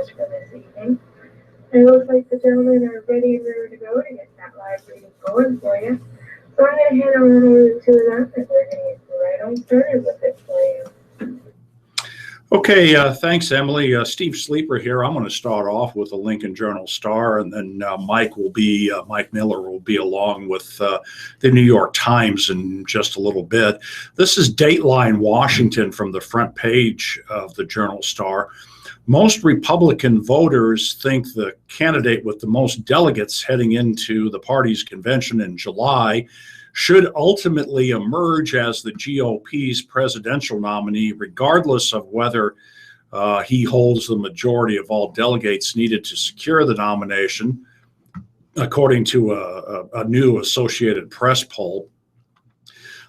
for this evening. It looks like the gentlemen are ready and ready to go to get that live reading going for you. So I'm going to hand it over to them, and we're going to get right on started with it for you. Okay, thanks, Emily. Steve Sleeper here. I'm going to start off with the Lincoln Journal-Star, and then Mike Miller will be along with the New York Times in just a little bit. This is Dateline Washington from the front page of the Journal-Star. Most Republican voters think the candidate with the most delegates heading into the party's convention in July should ultimately emerge as the GOP's presidential nominee, regardless of whether he holds the majority of all delegates needed to secure the nomination, according to a new Associated Press poll.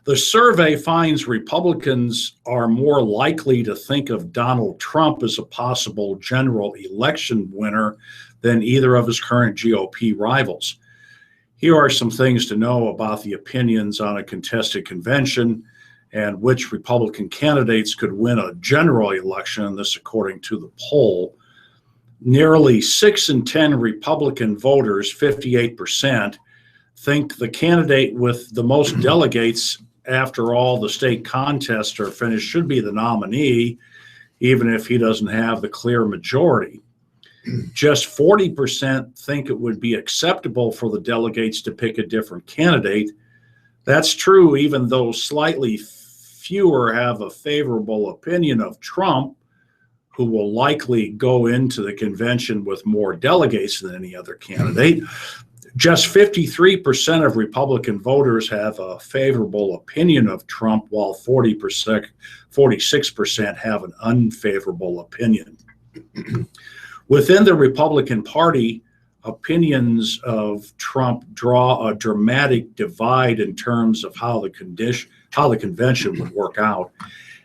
The survey finds Republicans are more likely to think of Donald Trump as a possible general election winner than either of his current GOP rivals. Here are some things to know about the opinions on a contested convention and which Republican candidates could win a general election, and this according to the poll. Nearly 6 in 10 Republican voters, 58%, think the candidate with the most delegates after all the state contests are finished should be the nominee, even if he doesn't have the clear majority. Just 40% think it would be acceptable for the delegates to pick a different candidate. That's true even though slightly fewer have a favorable opinion of Trump, who will likely go into the convention with more delegates than any other candidate. Just 53% of Republican voters have a favorable opinion of Trump, while 46% have an unfavorable opinion. Within the Republican Party, opinions of Trump draw a dramatic divide in terms of how the convention would work out.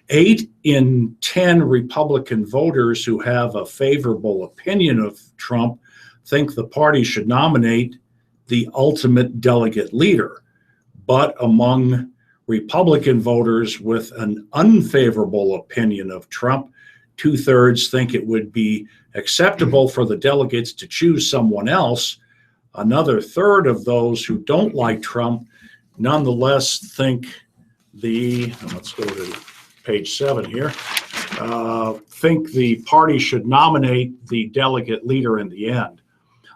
8 in 10 Republican voters who have a favorable opinion of Trump think the party should nominate the ultimate delegate leader. But among Republican voters with an unfavorable opinion of Trump, 2/3 think it would be acceptable for the delegates to choose someone else. Another third of those who don't like Trump nonetheless think let's go to page 7 here, think the party should nominate the delegate leader in the end.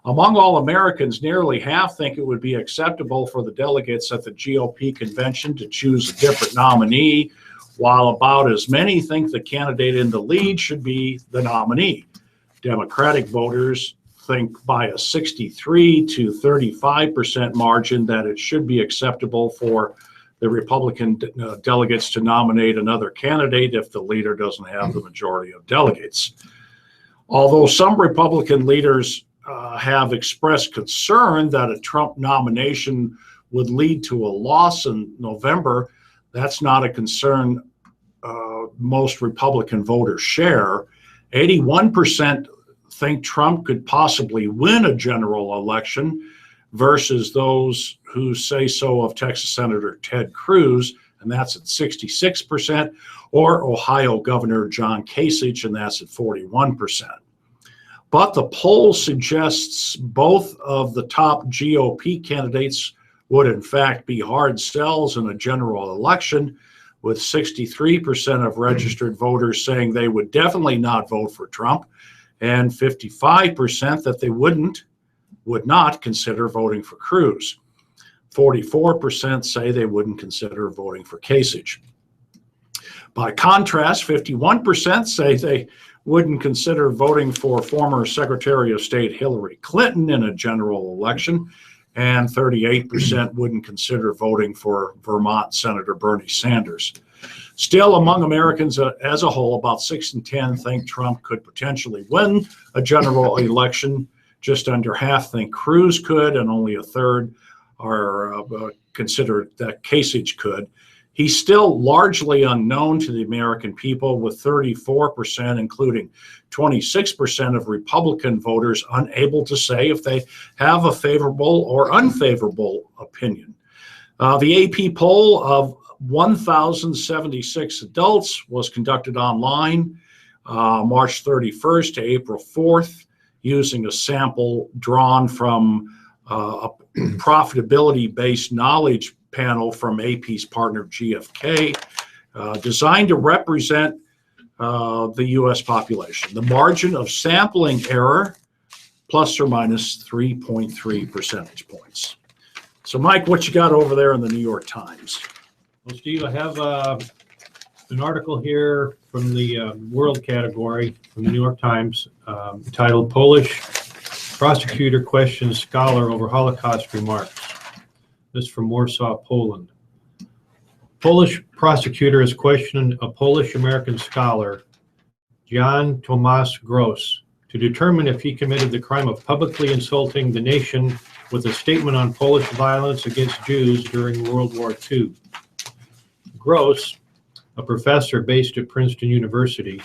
Among all Americans, nearly half think it would be acceptable for the delegates at the GOP convention to choose a different nominee, while about as many think the candidate in the lead should be the nominee. Democratic voters think by a 63 to 35% margin that it should be acceptable for the Republican delegates to nominate another candidate if the leader doesn't have the majority of delegates. Although some Republican leaders have expressed concern that a Trump nomination would lead to a loss in November, that's not a concern most Republican voters share. 81% think Trump could possibly win a general election versus those who say so of Texas Senator Ted Cruz, and that's at 66%, or Ohio Governor John Kasich, and that's at 41%. But the poll suggests both of the top GOP candidates would in fact be hard sells in a general election, with 63% of registered voters saying they would definitely not vote for Trump, and 55% that they would not consider voting for Cruz. 44% say they wouldn't consider voting for Kasich. By contrast, 51% say they wouldn't consider voting for former Secretary of State Hillary Clinton in a general election, and 38% wouldn't consider voting for Vermont Senator Bernie Sanders. Still, among Americans as a whole, about 6 in 10 think Trump could potentially win a general election. Just under half think Cruz could, and only a third are considered that Kasich could. He's still largely unknown to the American people, with 34%, including 26% of Republican voters, unable to say if they have a favorable or unfavorable opinion. The AP poll of 1,076 adults was conducted online. March 31st to April 4th, using a sample drawn from a profitability-based knowledge panel from AP's partner GfK, designed to represent the U.S. population. The margin of sampling error, plus or minus 3.3 percentage points. So, Mike, what you got over there in the New York Times? Well, Steve, I have an article here from the world category from the New York Times titled "Polish Prosecutor Questions Scholar Over Holocaust Remarks." This is from Warsaw, Poland. Polish prosecutor has questioned a Polish-American scholar, Jan Tomasz Gross, to determine if he committed the crime of publicly insulting the nation with a statement on Polish violence against Jews during World War II. Gross, a professor based at Princeton University,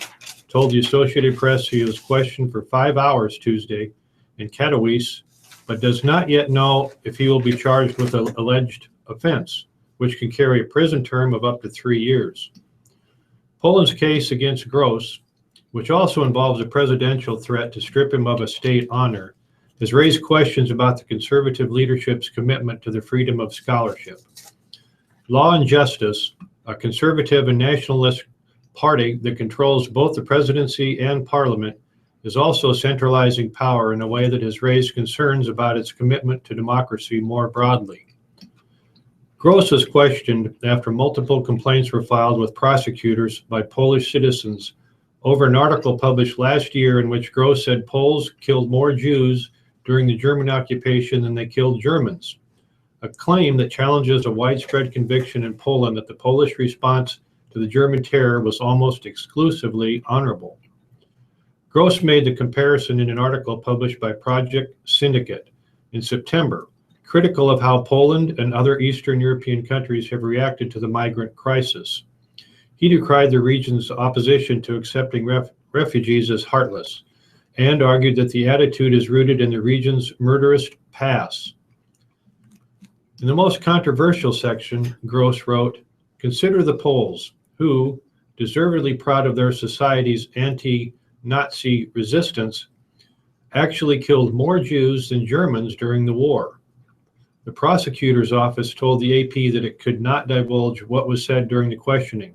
told the Associated Press he was questioned for 5 hours Tuesday in Katowice, but does not yet know if he will be charged with an alleged offense, which can carry a prison term of up to 3 years. Poland's case against Gross, which also involves a presidential threat to strip him of a state honor, has raised questions about the conservative leadership's commitment to the freedom of scholarship. Law and Justice, a conservative and nationalist party that controls both the presidency and parliament, is also centralizing power in a way that has raised concerns about its commitment to democracy more broadly. Gross was questioned after multiple complaints were filed with prosecutors by Polish citizens over an article published last year in which Gross said Poles killed more Jews during the German occupation than they killed Germans, a claim that challenges a widespread conviction in Poland that the Polish response to the German terror was almost exclusively honorable. Gross made the comparison in an article published by Project Syndicate in September, critical of how Poland and other Eastern European countries have reacted to the migrant crisis. He decried the region's opposition to accepting refugees as heartless and argued that the attitude is rooted in the region's murderous past. In the most controversial section, Gross wrote, "Consider the Poles, who, deservedly proud of their society's anti-Nazi resistance, actually killed more Jews than Germans during the war." The prosecutor's office told the AP that it could not divulge what was said during the questioning,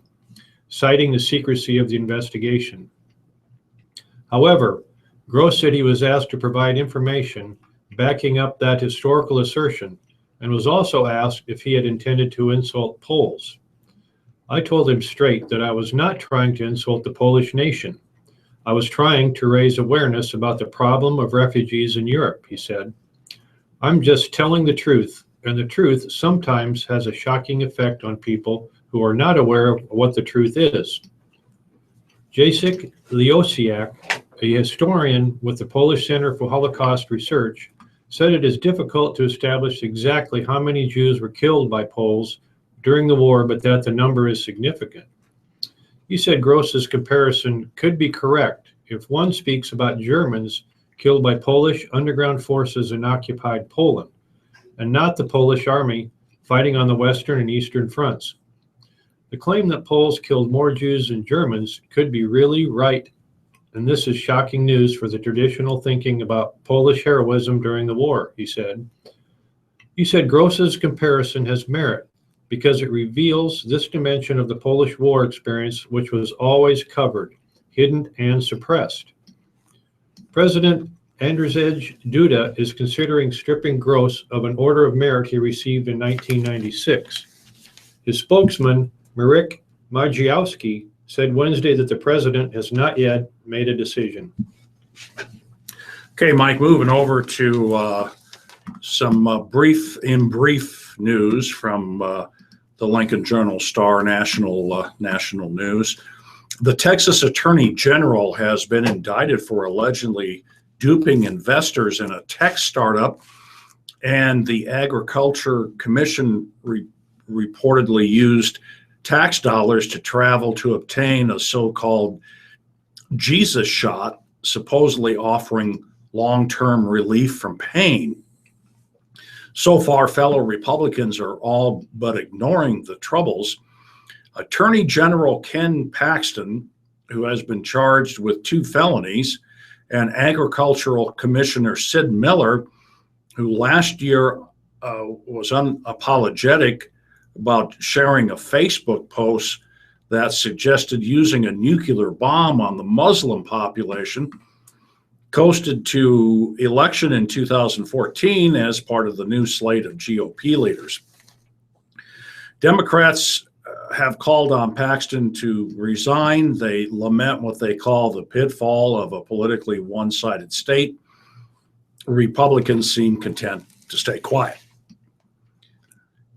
citing the secrecy of the investigation. However, Gross said he was asked to provide information backing up that historical assertion and was also asked if he had intended to insult Poles. "I told him straight that I was not trying to insult the Polish nation. I was trying to raise awareness about the problem of refugees in Europe," he said. "I'm just telling the truth, and the truth sometimes has a shocking effect on people who are not aware of what the truth is." Jacek Liosiak, a historian with the Polish Center for Holocaust Research, said it is difficult to establish exactly how many Jews were killed by Poles during the war, but that the number is significant. He said Gross's comparison could be correct if one speaks about Germans killed by Polish underground forces in occupied Poland, and not the Polish army fighting on the Western and Eastern fronts. The claim that Poles killed more Jews than Germans could be really right, and this is shocking news for the traditional thinking about Polish heroism during the war, he said. He said Gross's comparison has merit because it reveals this dimension of the Polish war experience, which was always covered, hidden, and suppressed. President Andrzej Duda is considering stripping Gross of an Order of Merit he received in 1996. His spokesman, Marek Majewski, said Wednesday that the president has not yet made a decision. Okay, Mike, moving over to some brief news from the Lincoln Journal-Star national news. The Texas Attorney General has been indicted for allegedly duping investors in a tech startup, and the Agriculture Commission reportedly used tax dollars to travel to obtain a so-called Jesus shot, supposedly offering long-term relief from pain. So far, fellow Republicans are all but ignoring the troubles. Attorney General Ken Paxton, who has been charged with 2 felonies, and Agricultural Commissioner Sid Miller, who last year was unapologetic about sharing a Facebook post that suggested using a nuclear bomb on the Muslim population, coasted to election in 2014 as part of the new slate of GOP leaders. Democrats have called on Paxton to resign. They lament what they call the pitfall of a politically one-sided state. Republicans seem content to stay quiet.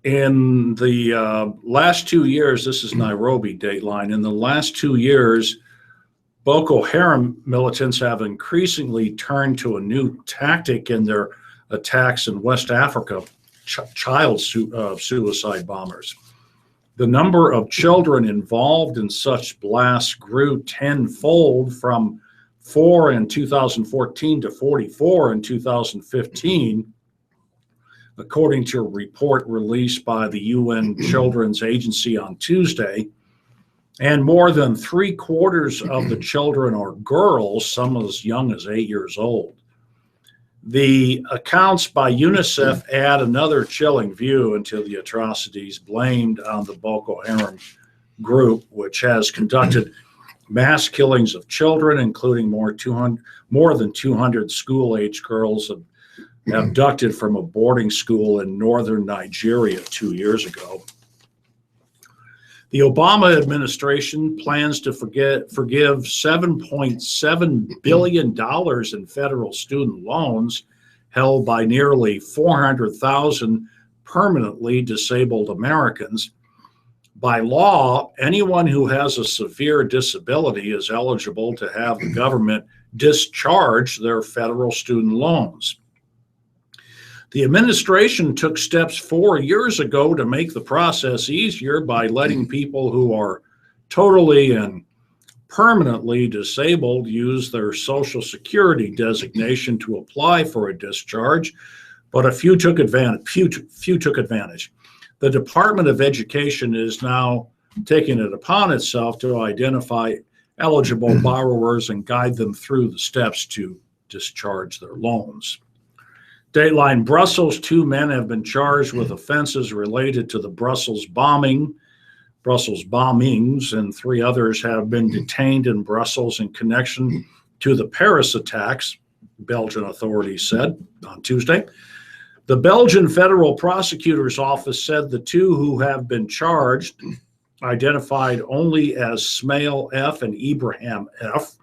In the last 2 years, this is Nairobi Dateline, in the last 2 years, Boko Haram militants have increasingly turned to a new tactic in their attacks in West Africa, child suicide bombers. The number of children involved in such blasts grew tenfold from 4 in 2014 to 44 in 2015, according to a report released by the UN Children's Agency on Tuesday. And more than 3/4 of the children are girls, some as young as 8 years old. The accounts by UNICEF add another chilling view into the atrocities blamed on the Boko Haram group, which has conducted mass killings of children, including more than 200 school-age girls abducted from a boarding school in northern Nigeria 2 years ago. The Obama administration plans to forgive $7.7 billion in federal student loans held by nearly 400,000 permanently disabled Americans. By law, anyone who has a severe disability is eligible to have the government discharge their federal student loans. The administration took steps 4 years ago to make the process easier by letting people who are totally and permanently disabled use their Social Security designation to apply for a discharge, but a few took advantage. The Department of Education is now taking it upon itself to identify eligible borrowers and guide them through the steps to discharge their loans. Dateline Brussels, 2 men have been charged with offenses related to the Brussels bombings, and 3 others have been detained in Brussels in connection to the Paris attacks, Belgian authorities said on Tuesday. The Belgian Federal Prosecutor's Office said the 2 who have been charged, identified only as Smail F. and Ibrahim F.,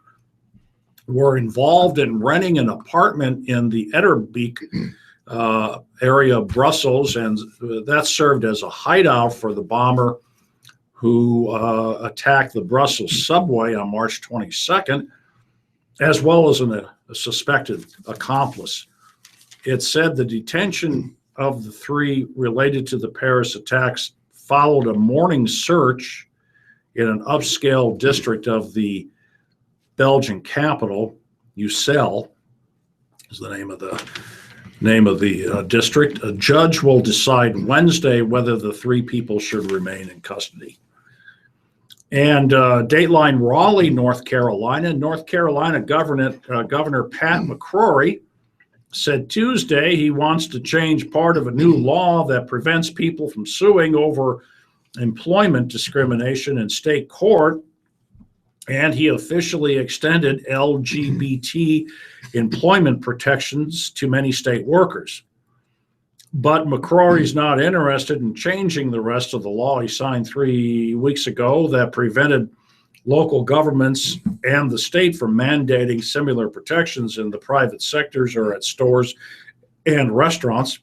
were involved in renting an apartment in the Etterbeek area of Brussels, and that served as a hideout for the bomber who attacked the Brussels subway on March 22nd, as well as a suspected accomplice. It said the detention of the 3 related to the Paris attacks followed a morning search in an upscale district of the Belgian capital. Ussel is the name of the district. A judge will decide Wednesday whether the 3 people should remain in custody. And Dateline Raleigh, North Carolina. North Carolina Governor Pat McCrory said Tuesday he wants to change part of a new law that prevents people from suing over employment discrimination in state court, and he officially extended LGBT employment protections to many state workers. But McCrory's not interested in changing the rest of the law he signed 3 weeks ago that prevented local governments and the state from mandating similar protections in the private sectors or at stores and restaurants.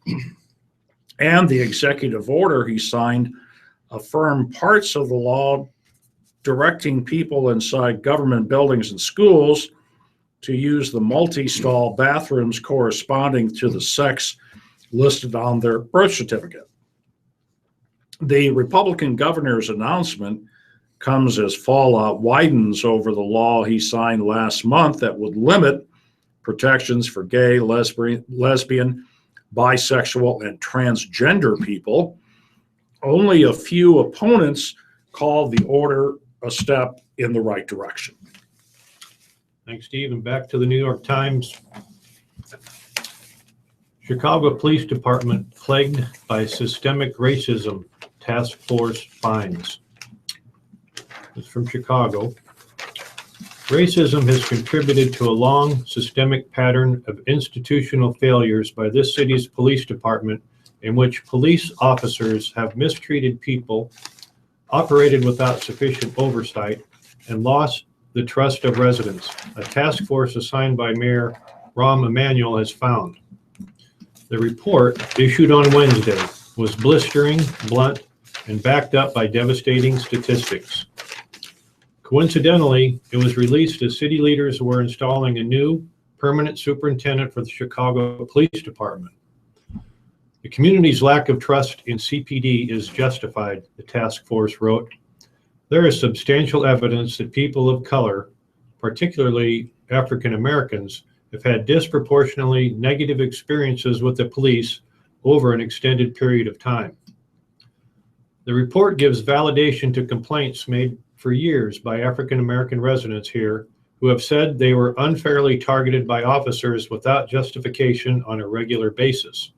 And the executive order he signed affirmed parts of the law directing people inside government buildings and schools to use the multi-stall bathrooms corresponding to the sex listed on their birth certificate. The Republican governor's announcement comes as fallout widens over the law he signed last month that would limit protections for gay, lesbian, bisexual, and transgender people. Only a few opponents called the order a step in the right direction. Thanks, Steve. And back to the New York Times. Chicago Police Department plagued by systemic racism, task force finds. It's from Chicago. Racism has contributed to a long systemic pattern of institutional failures by this city's police department, in which police officers have mistreated people, operated without sufficient oversight, and lost the trust of residents, a task force assigned by Mayor Rahm Emanuel has found. The report, issued on Wednesday, was blistering, blunt, and backed up by devastating statistics. Coincidentally, it was released as city leaders were installing a new permanent superintendent for the Chicago Police Department. The community's lack of trust in CPD is justified, the task force wrote. There is substantial evidence that people of color, particularly African Americans, have had disproportionately negative experiences with the police over an extended period of time. The report gives validation to complaints made for years by African American residents here who have said they were unfairly targeted by officers without justification on a regular basis.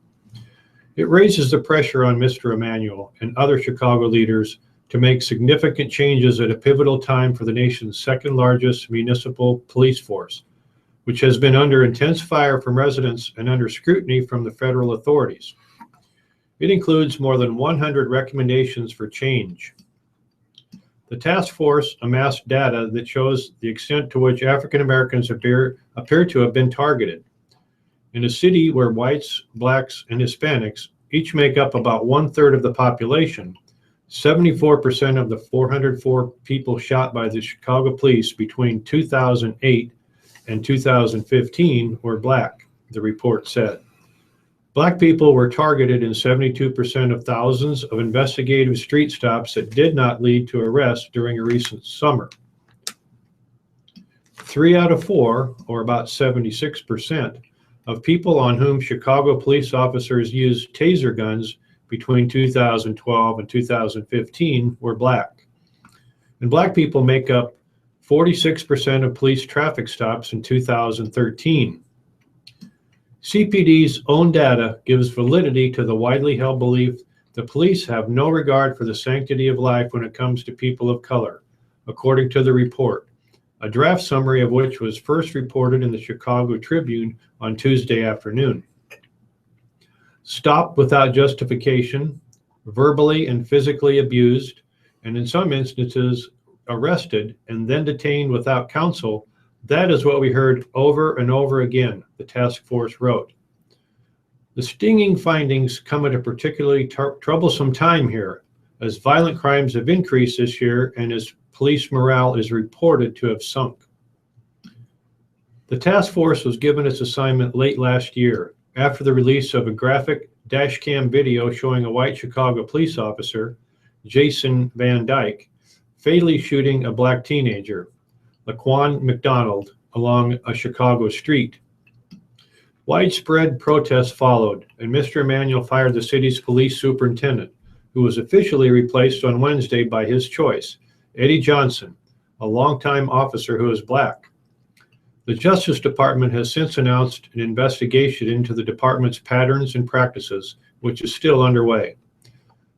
It raises the pressure on Mr. Emanuel and other Chicago leaders to make significant changes at a pivotal time for the nation's second largest municipal police force, which has been under intense fire from residents and under scrutiny from the federal authorities. It includes more than 100 recommendations for change. The task force amassed data that shows the extent to which African Americans appear to have been targeted. In a city where whites, blacks, and Hispanics each make up about 1/3 of the population, 74% of the 404 people shot by the Chicago police between 2008 and 2015 were black, the report said. Black people were targeted in 72% of thousands of investigative street stops that did not lead to arrest during a recent summer. 3 out of 4, or about 76%, of people on whom Chicago police officers used taser guns between 2012 and 2015 were black. And black people make up 46% of police traffic stops in 2013. CPD's own data gives validity to the widely held belief that police have no regard for the sanctity of life when it comes to people of color, according to the report, a draft summary of which was first reported in the Chicago Tribune on Tuesday afternoon. Stopped without justification, verbally and physically abused, and in some instances arrested and then detained without counsel, that is what we heard over and over again, the task force wrote. The stinging findings come at a particularly troublesome time here, as violent crimes have increased this year and as police morale is reported to have sunk. The task force was given its assignment late last year, after the release of a graphic dashcam video showing a white Chicago police officer, Jason Van Dyke, fatally shooting a black teenager, Laquan McDonald, along a Chicago street. Widespread protests followed, and Mr. Emanuel fired the city's police superintendent, who was officially replaced on Wednesday by his choice, Eddie Johnson, a longtime officer who is black. The Justice Department has since announced an investigation into the department's patterns and practices, which is still underway.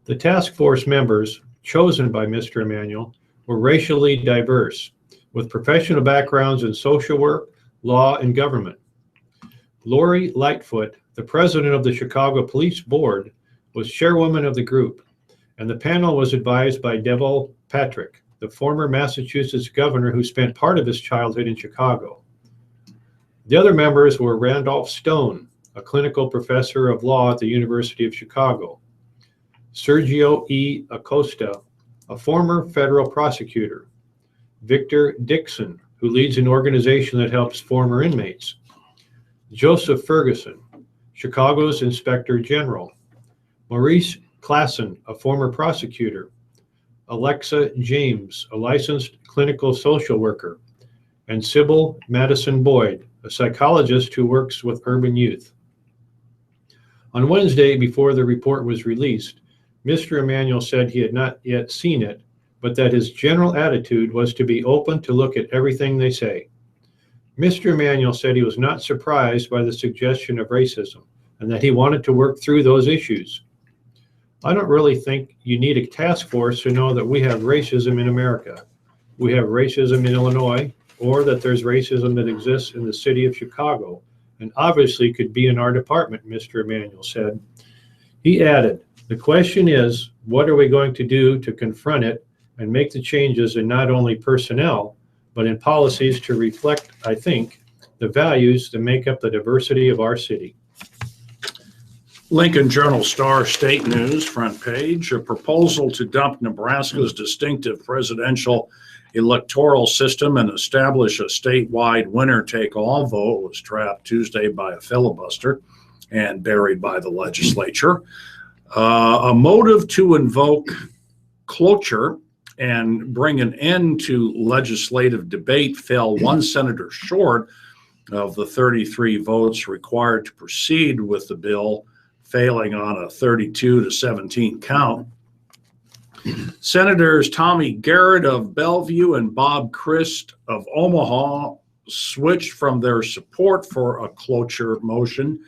The task force members, chosen by Mr. Emanuel, were racially diverse, with professional backgrounds in social work, law, and government. Lori Lightfoot, the president of the Chicago Police Board, was chairwoman of the group, and the panel was advised by Deval Patrick, the former Massachusetts governor who spent part of his childhood in Chicago. The other members were Randolph Stone, a clinical professor of law at the University of Chicago, Sergio E. Acosta, a former federal prosecutor, Victor Dixon, who leads an organization that helps former inmates, Joseph Ferguson, Chicago's Inspector General, Maurice Klassen, a former prosecutor, Alexa James, a licensed clinical social worker, and Sybil Madison Boyd, a psychologist who works with urban youth. On Wednesday, before the report was released, Mr. Emanuel said he had not yet seen it, but that his general attitude was to be open to look at everything they say. Mr. Emanuel said he was not surprised by the suggestion of racism and that he wanted to work through those issues. I don't really think you need a task force to know that we have racism in America. We have racism in Illinois, or that there's racism that exists in the city of Chicago, and obviously could be in our department, Mr. Emanuel said. He added, the question is, what are we going to do to confront it and make the changes in not only personnel, but in policies to reflect, I think, the values that make up the diversity of our city. Lincoln Journal-Star State News, front page, a proposal to dump Nebraska's distinctive presidential electoral system and establish a statewide winner-take-all vote was trapped Tuesday by a filibuster and buried by the legislature. A motive to invoke cloture and bring an end to legislative debate fell one senator short of the 33 votes required to proceed with the bill, failing on a 32-17 count. Senators Tommy Garrett of Bellevue and Bob Christ of Omaha switched from their support for a cloture motion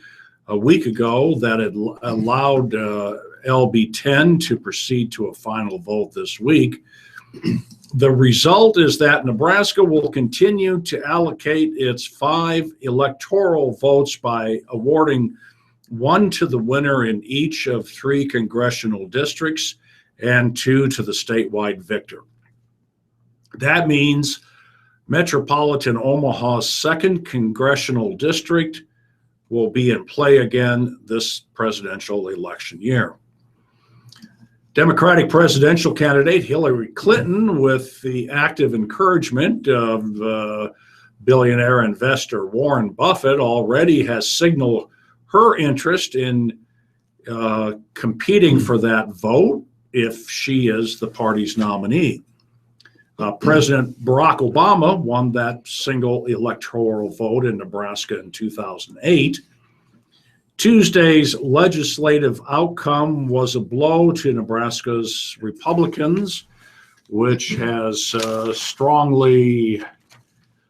a week ago that had allowed LB 10 to proceed to a final vote this week. The result is that Nebraska will continue to allocate its 5 electoral votes by awarding 1 to the winner in each of 3 congressional districts and 2 to the statewide victor. That means Metropolitan Omaha's 2nd congressional district will be in play again this presidential election year. Democratic presidential candidate Hillary Clinton, with the active encouragement of billionaire investor Warren Buffett, already has signaled her interest in competing for that vote if she is the party's nominee. President Barack Obama won that single electoral vote in Nebraska in 2008. Tuesday's legislative outcome was a blow to Nebraska's Republicans, which has strongly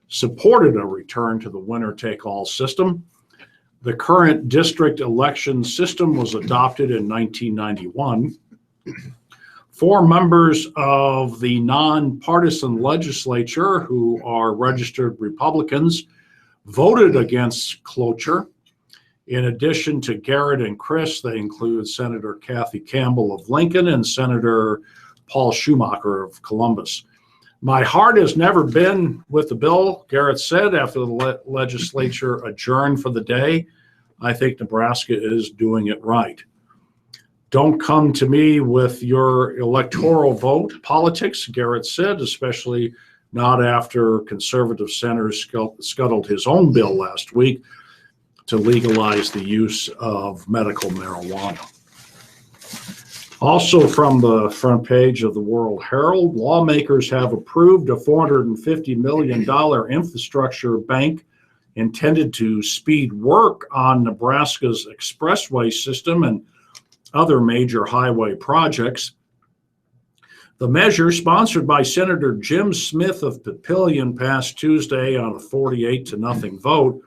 supported a return to the winner-take-all system. The current district election system was adopted in 1991. 4 members of the nonpartisan legislature, who are registered Republicans, voted against cloture. In addition to Garrett and Chris, they include Senator Kathy Campbell of Lincoln and Senator Paul Schumacher of Columbus. My heart has never been with the bill, Garrett said after the legislature adjourned for the day. I think Nebraska is doing it right. Don't come to me with your electoral vote politics, Garrett said, especially not after conservative senators scuttled his own bill last week to legalize the use of medical marijuana. Also from the front page of the World Herald, lawmakers have approved a $450 million infrastructure bank intended to speed work on Nebraska's expressway system and other major highway projects. The measure, sponsored by Senator Jim Smith of Papillion, passed Tuesday on a 48-0 vote.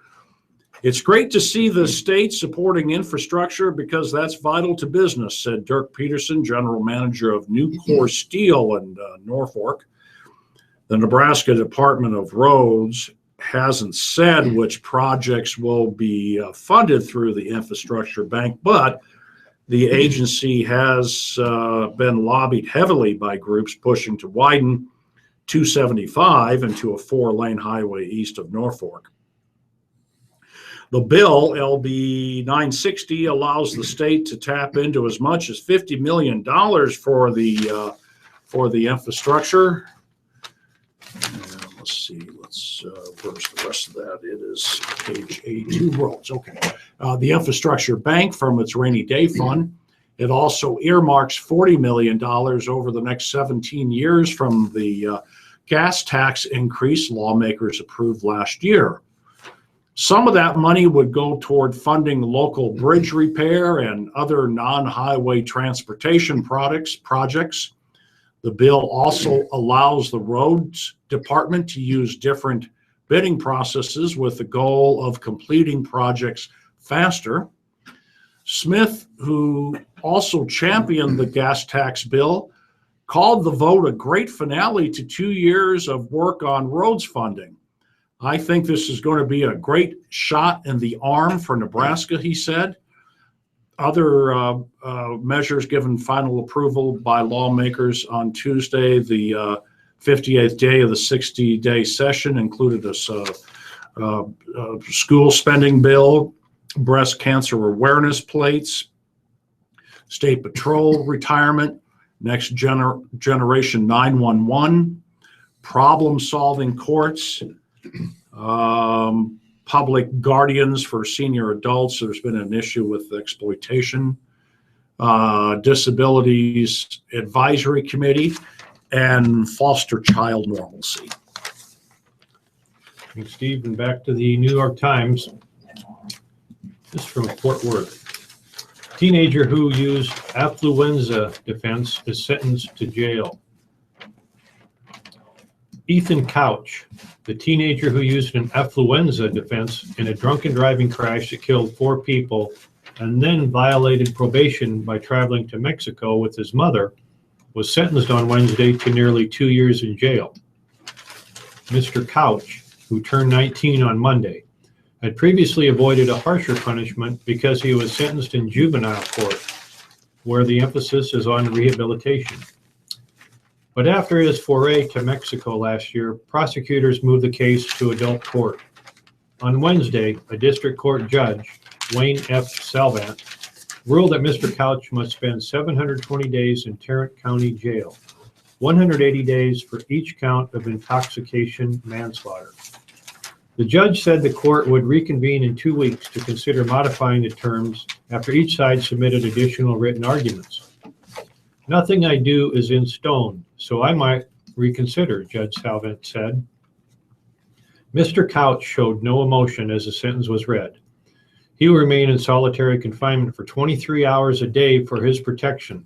It's great to see the state supporting infrastructure because that's vital to business, said Dirk Peterson, general manager of Nucor Steel in Norfolk. The Nebraska Department of Roads hasn't said which projects will be funded through the infrastructure bank, but the agency has been lobbied heavily by groups pushing to widen 275 into a 4-lane highway east of Norfolk. The bill, LB 960, allows the state to tap into as much as $50 million for the infrastructure. Let's see, where's the rest of that? It is page 82, roads, okay. The infrastructure bank from its rainy day fund. It also earmarks $40 million over the next 17 years from the gas tax increase lawmakers approved last year. Some of that money would go toward funding local bridge repair and other non-highway transportation projects. The bill also allows the roads department to use different bidding processes with the goal of completing projects faster. Smith, who also championed the gas tax bill, called the vote a great finale to 2 years of work on roads funding. I think this is going to be a great shot in the arm for Nebraska, he said. Other measures given final approval by lawmakers on Tuesday, the 58th day of the 60-day session, included a school spending bill, breast cancer awareness plates, state patrol retirement, next generation 911, problem-solving courts, public guardians for senior adults. There's been an issue with exploitation, disabilities advisory committee, and foster child normalcy. Thanks, Steve. And back to the New York Times. This is from Fort Worth. Teenager who used affluenza defense is sentenced to jail. Ethan Couch, the teenager who used an affluenza defense in a drunken driving crash that killed 4 people and then violated probation by traveling to Mexico with his mother, was sentenced on Wednesday to nearly 2 years in jail. Mr. Couch, who turned 19 on Monday, had previously avoided a harsher punishment because he was sentenced in juvenile court, where the emphasis is on rehabilitation. But after his foray to Mexico last year, prosecutors moved the case to adult court. On Wednesday, a district court judge, Wayne F. Salvant, ruled that Mr. Couch must spend 720 days in Tarrant County Jail, 180 days for each count of intoxication manslaughter. The judge said the court would reconvene in 2 weeks to consider modifying the terms after each side submitted additional written arguments. Nothing I do is in stone, so I might reconsider, Judge Salvant said. Mr. Couch showed no emotion as the sentence was read. He will remain in solitary confinement for 23 hours a day for his protection,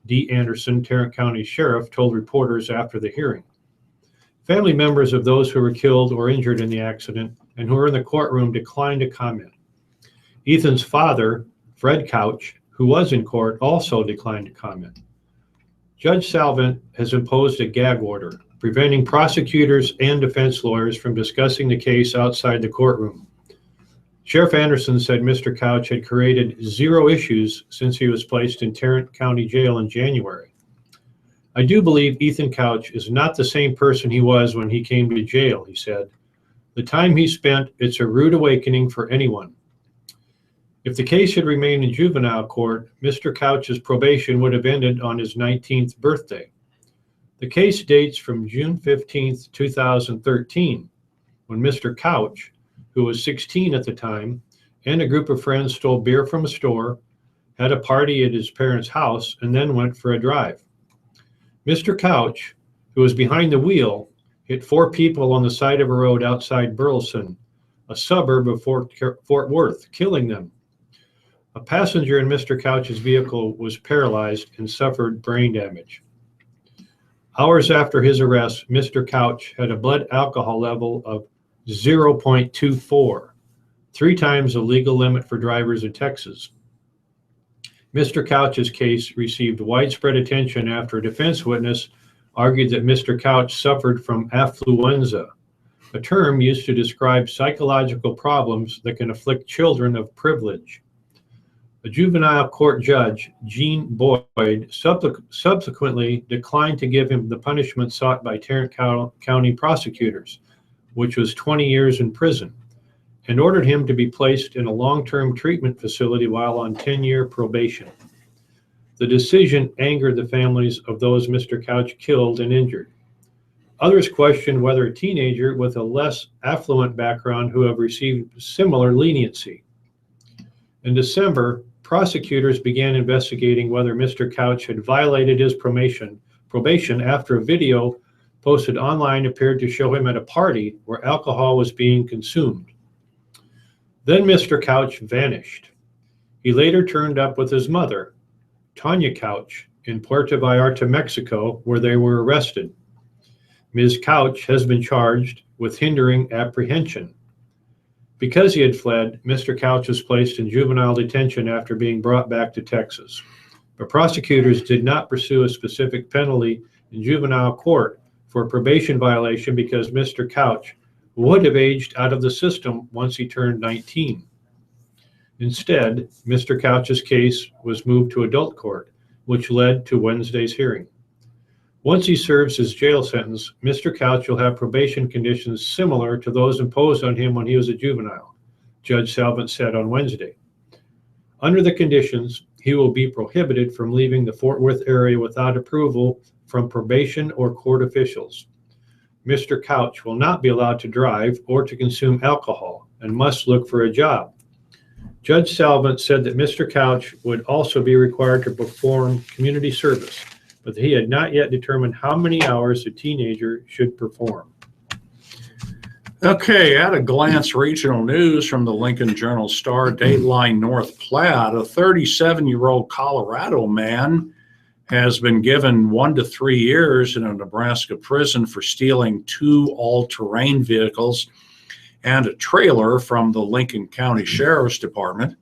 D. Anderson, Tarrant County Sheriff, told reporters after the hearing. Family members of those who were killed or injured in the accident and who were in the courtroom declined to comment. Ethan's father, Fred Couch, who was in court, also declined to comment. Judge Salvant has imposed a gag order, preventing prosecutors and defense lawyers from discussing the case outside the courtroom. Sheriff Anderson said Mr. Couch had created 0 issues since he was placed in Tarrant County Jail in January. I do believe Ethan Couch is not the same person he was when he came to jail, he said. The time he spent, it's a rude awakening for anyone. If the case had remained in juvenile court, Mr. Couch's probation would have ended on his 19th birthday. The case dates from June 15, 2013, when Mr. Couch, who was 16 at the time, and a group of friends stole beer from a store, had a party at his parents' house, and then went for a drive. Mr. Couch, who was behind the wheel, hit 4 people on the side of a road outside Burleson, a suburb of Fort Worth, killing them. A passenger in Mr. Couch's vehicle was paralyzed and suffered brain damage. Hours after his arrest, Mr. Couch had a blood alcohol level of 0.24, 3 times the legal limit for drivers in Texas. Mr. Couch's case received widespread attention after a defense witness argued that Mr. Couch suffered from affluenza, a term used to describe psychological problems that can afflict children of privilege. A juvenile court judge, Gene Boyd, subsequently declined to give him the punishment sought by Tarrant County prosecutors, which was 20 years in prison, and ordered him to be placed in a long-term treatment facility while on 10-year probation. The decision angered the families of those Mr. Couch killed and injured. Others questioned whether a teenager with a less affluent background who have received similar leniency. In December, prosecutors began investigating whether Mr. Couch had violated his probation after a video posted online appeared to show him at a party where alcohol was being consumed. Then Mr. Couch vanished. He later turned up with his mother, Tanya Couch, in Puerto Vallarta, Mexico, where they were arrested. Ms. Couch has been charged with hindering apprehension. Because he had fled, Mr. Couch was placed in juvenile detention after being brought back to Texas. But prosecutors did not pursue a specific penalty in juvenile court for a probation violation because Mr. Couch would have aged out of the system once he turned 19. Instead, Mr. Couch's case was moved to adult court, which led to Wednesday's hearing. Once he serves his jail sentence, Mr. Couch will have probation conditions similar to those imposed on him when he was a juvenile, Judge Salvant said on Wednesday. Under the conditions, he will be prohibited from leaving the Fort Worth area without approval from probation or court officials. Mr. Couch will not be allowed to drive or to consume alcohol and must look for a job. Judge Salvant said that Mr. Couch would also be required to perform community service, but he had not yet determined how many hours a teenager should perform. Okay, at a glance, regional news from the Lincoln Journal-Star, Dateline North Platte. A 37-year-old Colorado man has been given 1 to 3 years in a Nebraska prison for stealing 2 all-terrain vehicles and a trailer from the Lincoln County Sheriff's Department.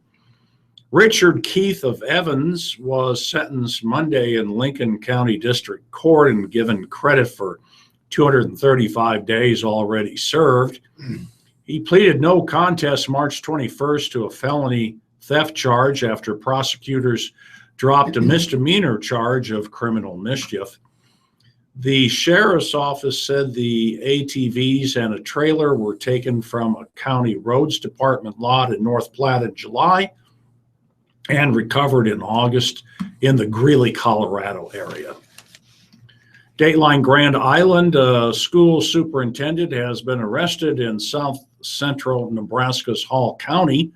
Richard Keith of Evans was sentenced Monday in Lincoln County District Court and given credit for 235 days already served. He pleaded no contest March 21st to a felony theft charge after prosecutors dropped a misdemeanor charge of criminal mischief. The sheriff's office said the ATVs and a trailer were taken from a county roads department lot in North Platte in July and recovered in August in the Greeley, Colorado area. Dateline Grand Island, a school superintendent has been arrested in south central Nebraska's Hall County.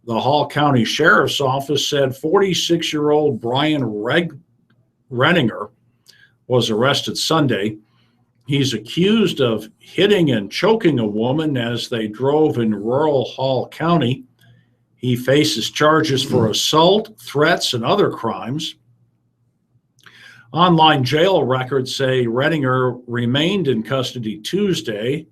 The Hall County Sheriff's Office said 46-year-old Brian Renninger was arrested Sunday. He's accused of hitting and choking a woman as they drove in rural Hall County. He faces charges for assault, threats, and other crimes. Online jail records say Renninger remained in custody Tuesday,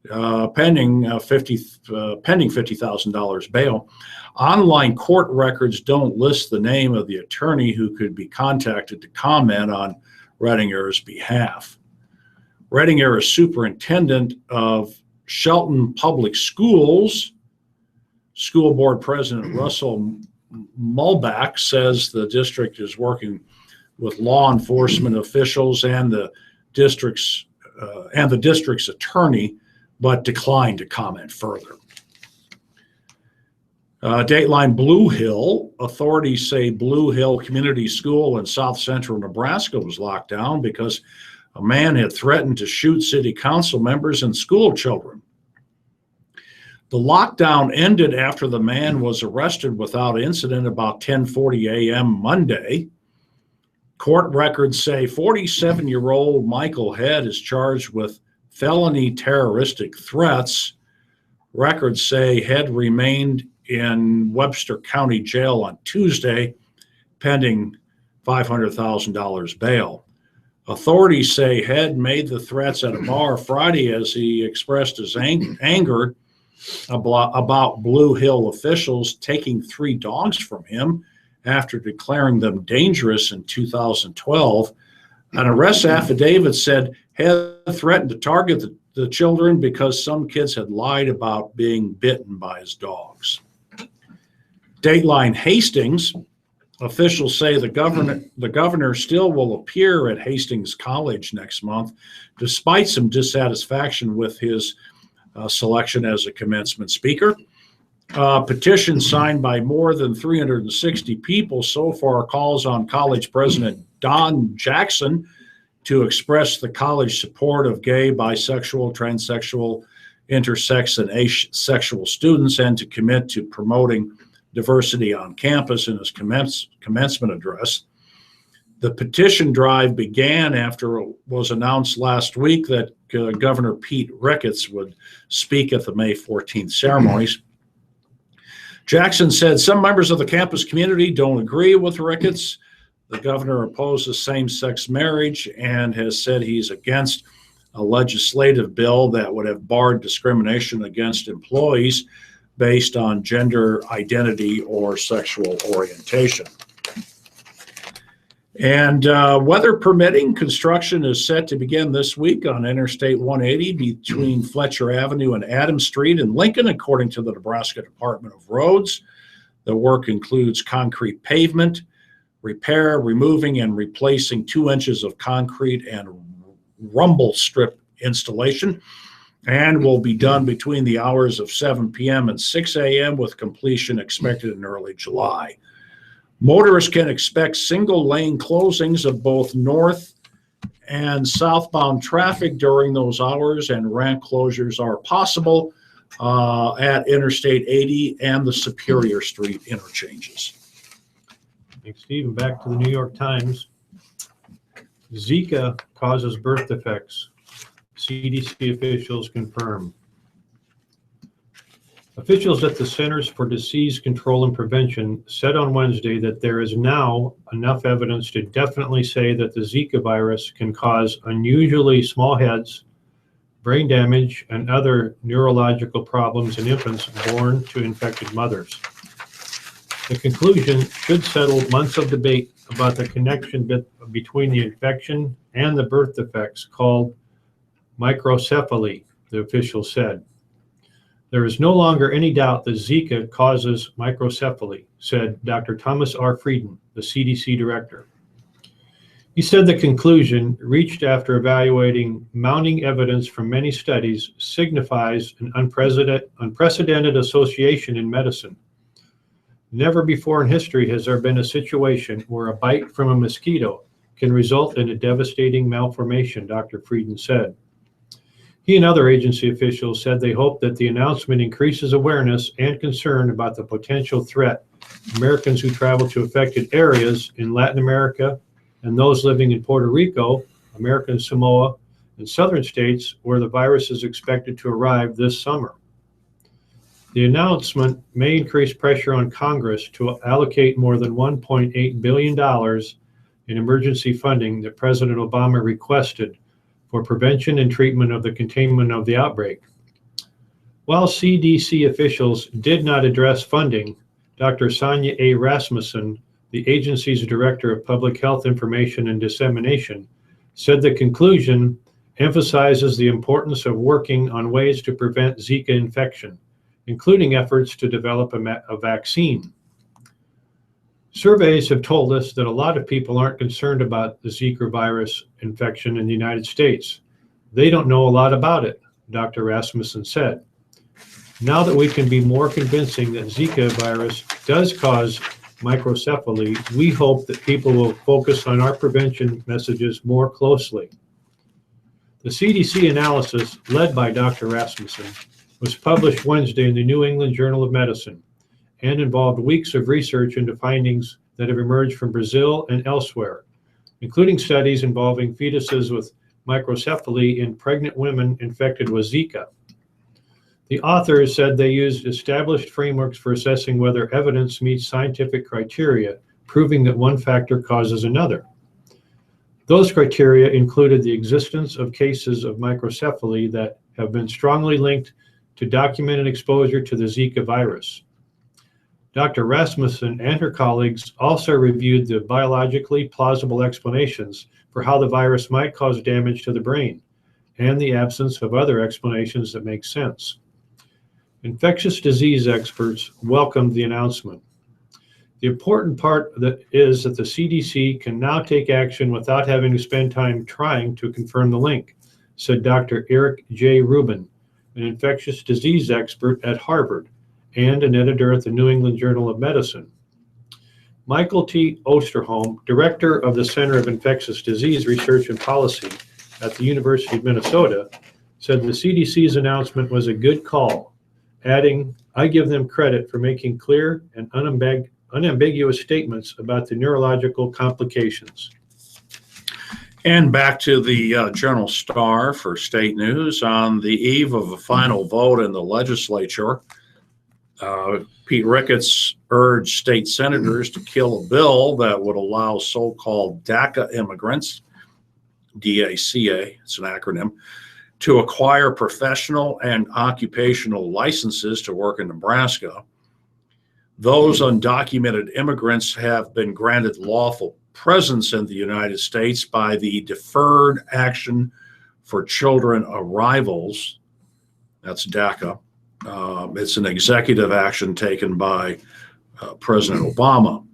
pending $50,000 bail. Online court records don't list the name of the attorney who could be contacted to comment on Renninger's behalf. Renninger is superintendent of Shelton Public Schools. School Board President Russell Mulbach says the district is working with law enforcement officials and the district's attorney, but declined to comment further. Dateline Blue Hill. Authorities say Blue Hill Community School in south central Nebraska was locked down because a man had threatened to shoot city council members and school children. The lockdown ended after the man was arrested without incident about 10:40 a.m. Monday. Court records say 47-year-old Michael Head is charged with felony terroristic threats. Records say Head remained in Webster County Jail on Tuesday, pending $500,000 bail. Authorities say Head made the threats at a bar Friday as he expressed his anger about Blue Hill officials taking 3 dogs from him after declaring them dangerous in 2012. An arrest affidavit said Head threatened to target the children because some kids had lied about being bitten by his dogs. Dateline Hastings. Officials say the governor still will appear at Hastings College next month, despite some dissatisfaction with his selection as a commencement speaker. A petition signed by more than 360 people so far calls on college president Don Jackson to express the college support of gay, bisexual, transsexual, intersex, and asexual students and to commit to promoting diversity on campus in his commencement address. The petition drive began after it was announced last week that Governor Pete Ricketts would speak at the May 14th ceremonies. Jackson said some members of the campus community don't agree with Ricketts. The governor opposes same-sex marriage and has said he's against a legislative bill that would have barred discrimination against employees based on gender identity or sexual orientation. And weather permitting, construction is set to begin this week on Interstate 180 between Fletcher Avenue and Adams Street in Lincoln, according to the Nebraska Department of Roads. The work includes concrete pavement, repair, removing, and replacing 2 inches of concrete and rumble strip installation, and will be done between the hours of 7 p.m. and 6 a.m. with completion expected in early July. Motorists can expect single-lane closings of both north and southbound traffic during those hours, and ramp closures are possible at Interstate 80 and the Superior Street interchanges. Thanks, Steve. And back to the New York Times. Zika causes birth defects. CDC officials confirm. Officials at the Centers for Disease Control and Prevention said on Wednesday that there is now enough evidence to definitely say that the Zika virus can cause unusually small heads, brain damage, and other neurological problems in infants born to infected mothers. The conclusion should settle months of debate about the connection between the infection and the birth defects called microcephaly, the official said. There is no longer any doubt that Zika causes microcephaly, said Dr. Thomas R. Frieden, the CDC director. He said the conclusion, reached after evaluating mounting evidence from many studies, signifies an unprecedented association in medicine. Never before in history has there been a situation where a bite from a mosquito can result in a devastating malformation, Dr. Frieden said. He and other agency officials said they hope that the announcement increases awareness and concern about the potential threat Americans who travel to affected areas in Latin America and those living in Puerto Rico, American Samoa, and southern states where the virus is expected to arrive this summer. The announcement may increase pressure on Congress to allocate more than $1.8 billion in emergency funding that President Obama requested for prevention and treatment of the containment of the outbreak. While CDC officials did not address funding, Dr. Sonia A. Rasmussen, the agency's Director of Public Health Information and Dissemination, said the conclusion emphasizes the importance of working on ways to prevent Zika infection, including efforts to develop a vaccine. Surveys have told us that a lot of people aren't concerned about the Zika virus infection in the United States. They don't know a lot about it, Dr. Rasmussen said. Now that we can be more convincing that Zika virus does cause microcephaly, we hope that people will focus on our prevention messages more closely. The CDC analysis, led by Dr. Rasmussen, was published Wednesday in the New England Journal of Medicine and involved weeks of research into findings that have emerged from Brazil and elsewhere, including studies involving fetuses with microcephaly in pregnant women infected with Zika. The authors said they used established frameworks for assessing whether evidence meets scientific criteria, proving that one factor causes another. Those criteria included the existence of cases of microcephaly that have been strongly linked to documented exposure to the Zika virus. Dr. Rasmussen and her colleagues also reviewed the biologically plausible explanations for how the virus might cause damage to the brain and the absence of other explanations that make sense. Infectious disease experts welcomed the announcement. The important part is that the CDC can now take action without having to spend time trying to confirm the link, said Dr. Eric J. Rubin, an infectious disease expert at Harvard and an editor at the New England Journal of Medicine. Michael T. Osterholm, director of the Center of Infectious Disease Research and Policy at the University of Minnesota, said the CDC's announcement was a good call, adding, "I give them credit for making clear and unambiguous statements about the neurological complications." And back to the Journal Star for state news. On the eve of a final vote in the legislature, Pete Ricketts urged state senators to kill a bill that would allow so-called DACA immigrants, DACA, it's an acronym, to acquire professional and occupational licenses to work in Nebraska. Those undocumented immigrants have been granted lawful presence in the United States by the Deferred Action for Children Arrivals, that's DACA. It's an executive action taken by President Obama.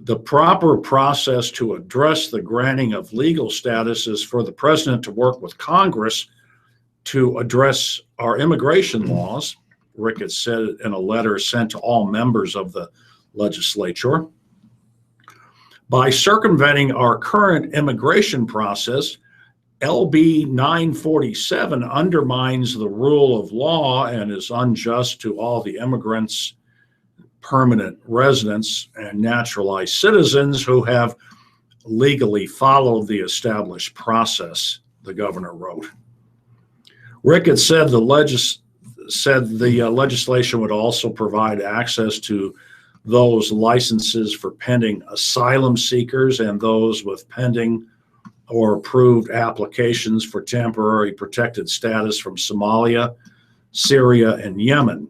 The proper process to address the granting of legal status is for the president to work with Congress to address our immigration laws, Ricketts said in a letter sent to all members of the legislature. By circumventing our current immigration process, LB 947 undermines the rule of law and is unjust to all the immigrants, permanent residents, and naturalized citizens who have legally followed the established process, the governor wrote. Ricketts said the legislation would also provide access to those licenses for pending asylum seekers and those with pending or approved applications for temporary protected status from Somalia, Syria, and Yemen.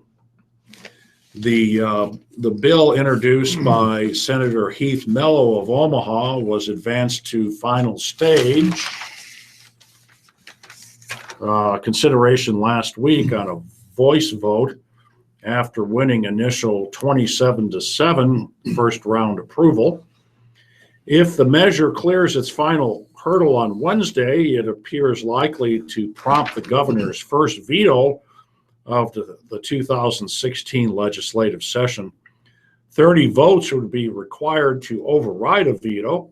The bill introduced by Senator Heath Mello of Omaha was advanced to final stage consideration last week on a voice vote after winning initial 27-7 first round approval. If the measure clears its final hurdle on Wednesday, it appears likely to prompt the governor's first veto of the 2016 legislative session. 30 votes would be required to override a veto.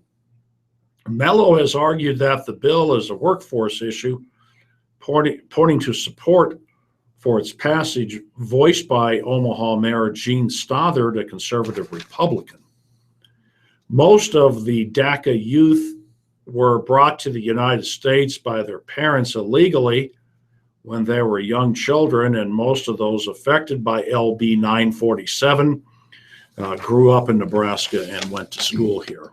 Mello has argued that the bill is a workforce issue, pointing to support for its passage voiced by Omaha Mayor Gene Stothert, a conservative Republican. Most of the DACA youth were brought to the United States by their parents illegally when they were young children, and most of those affected by LB 947 grew up in Nebraska and went to school here.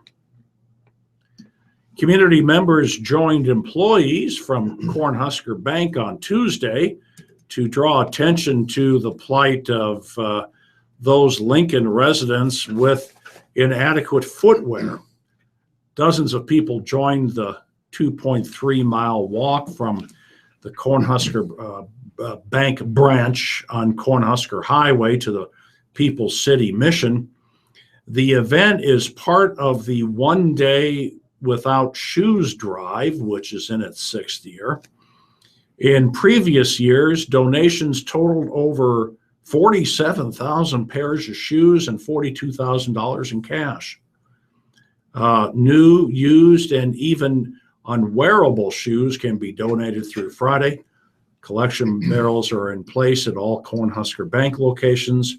Community members joined employees from Cornhusker Bank on Tuesday to draw attention to the plight of those Lincoln residents with inadequate footwear. Dozens of people joined the 2.3-mile walk from the Cornhusker Bank branch on Cornhusker Highway to the People's City Mission. The event is part of the One Day Without Shoes drive, which is in its 6th year. In previous years, donations totaled over 47,000 pairs of shoes and $42,000 in cash. New, used, and even unwearable shoes can be donated through Friday. Collection barrels are in place at all Cornhusker Bank locations,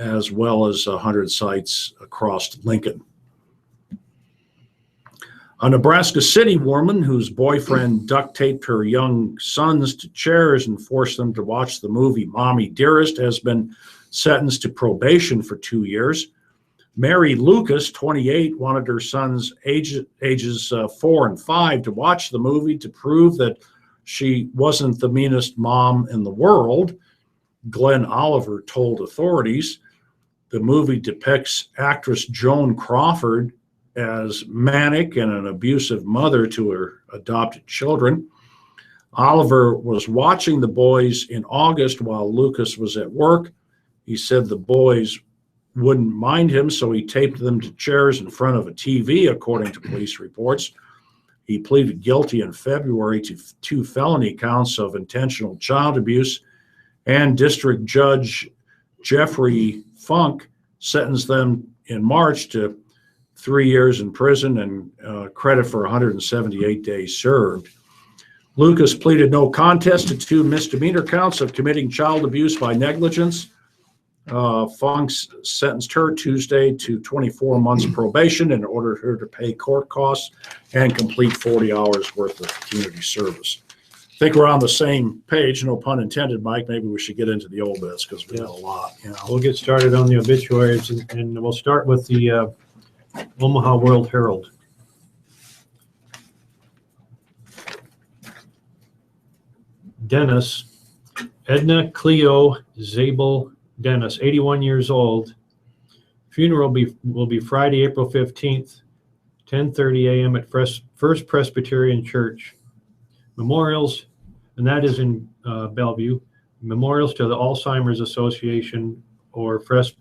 as well as 100 sites across Lincoln. A Nebraska City woman whose boyfriend duct taped her young sons to chairs and forced them to watch the movie Mommy Dearest has been sentenced to probation for 2 years. Mary Lucas, 28, wanted her sons ages 4 and 5 to watch the movie to prove that she wasn't the meanest mom in the world. Glenn Oliver told authorities. The movie depicts actress Joan Crawford as manic and an abusive mother to her adopted children. Oliver was watching the boys in August while Lucas was at work. He said the boys wouldn't mind him, so he taped them to chairs in front of a TV, according to police reports. He pleaded guilty in February to 2 felony counts of intentional child abuse, and District Judge Jeffrey Funk sentenced them in March to 3 years in prison and credit for 178 days served. Lucas pleaded no contest to 2 misdemeanor counts of committing child abuse by negligence. Funk sentenced her Tuesday to 24 months probation and ordered her to pay court costs and complete 40 hours worth of community service. think we're on the same page, no pun intended, Mike. Maybe we should get into the obits because we got a lot. We'll get started on the obituaries, and we'll start with the Omaha World Herald. Dennis, Edna Cleo Zabel Dennis, 81 years old. Funeral will be Friday, April 15th, 10:30 a.m. at First Presbyterian Church. Memorials, and that is in Bellevue. Memorials to the Alzheimer's Association or First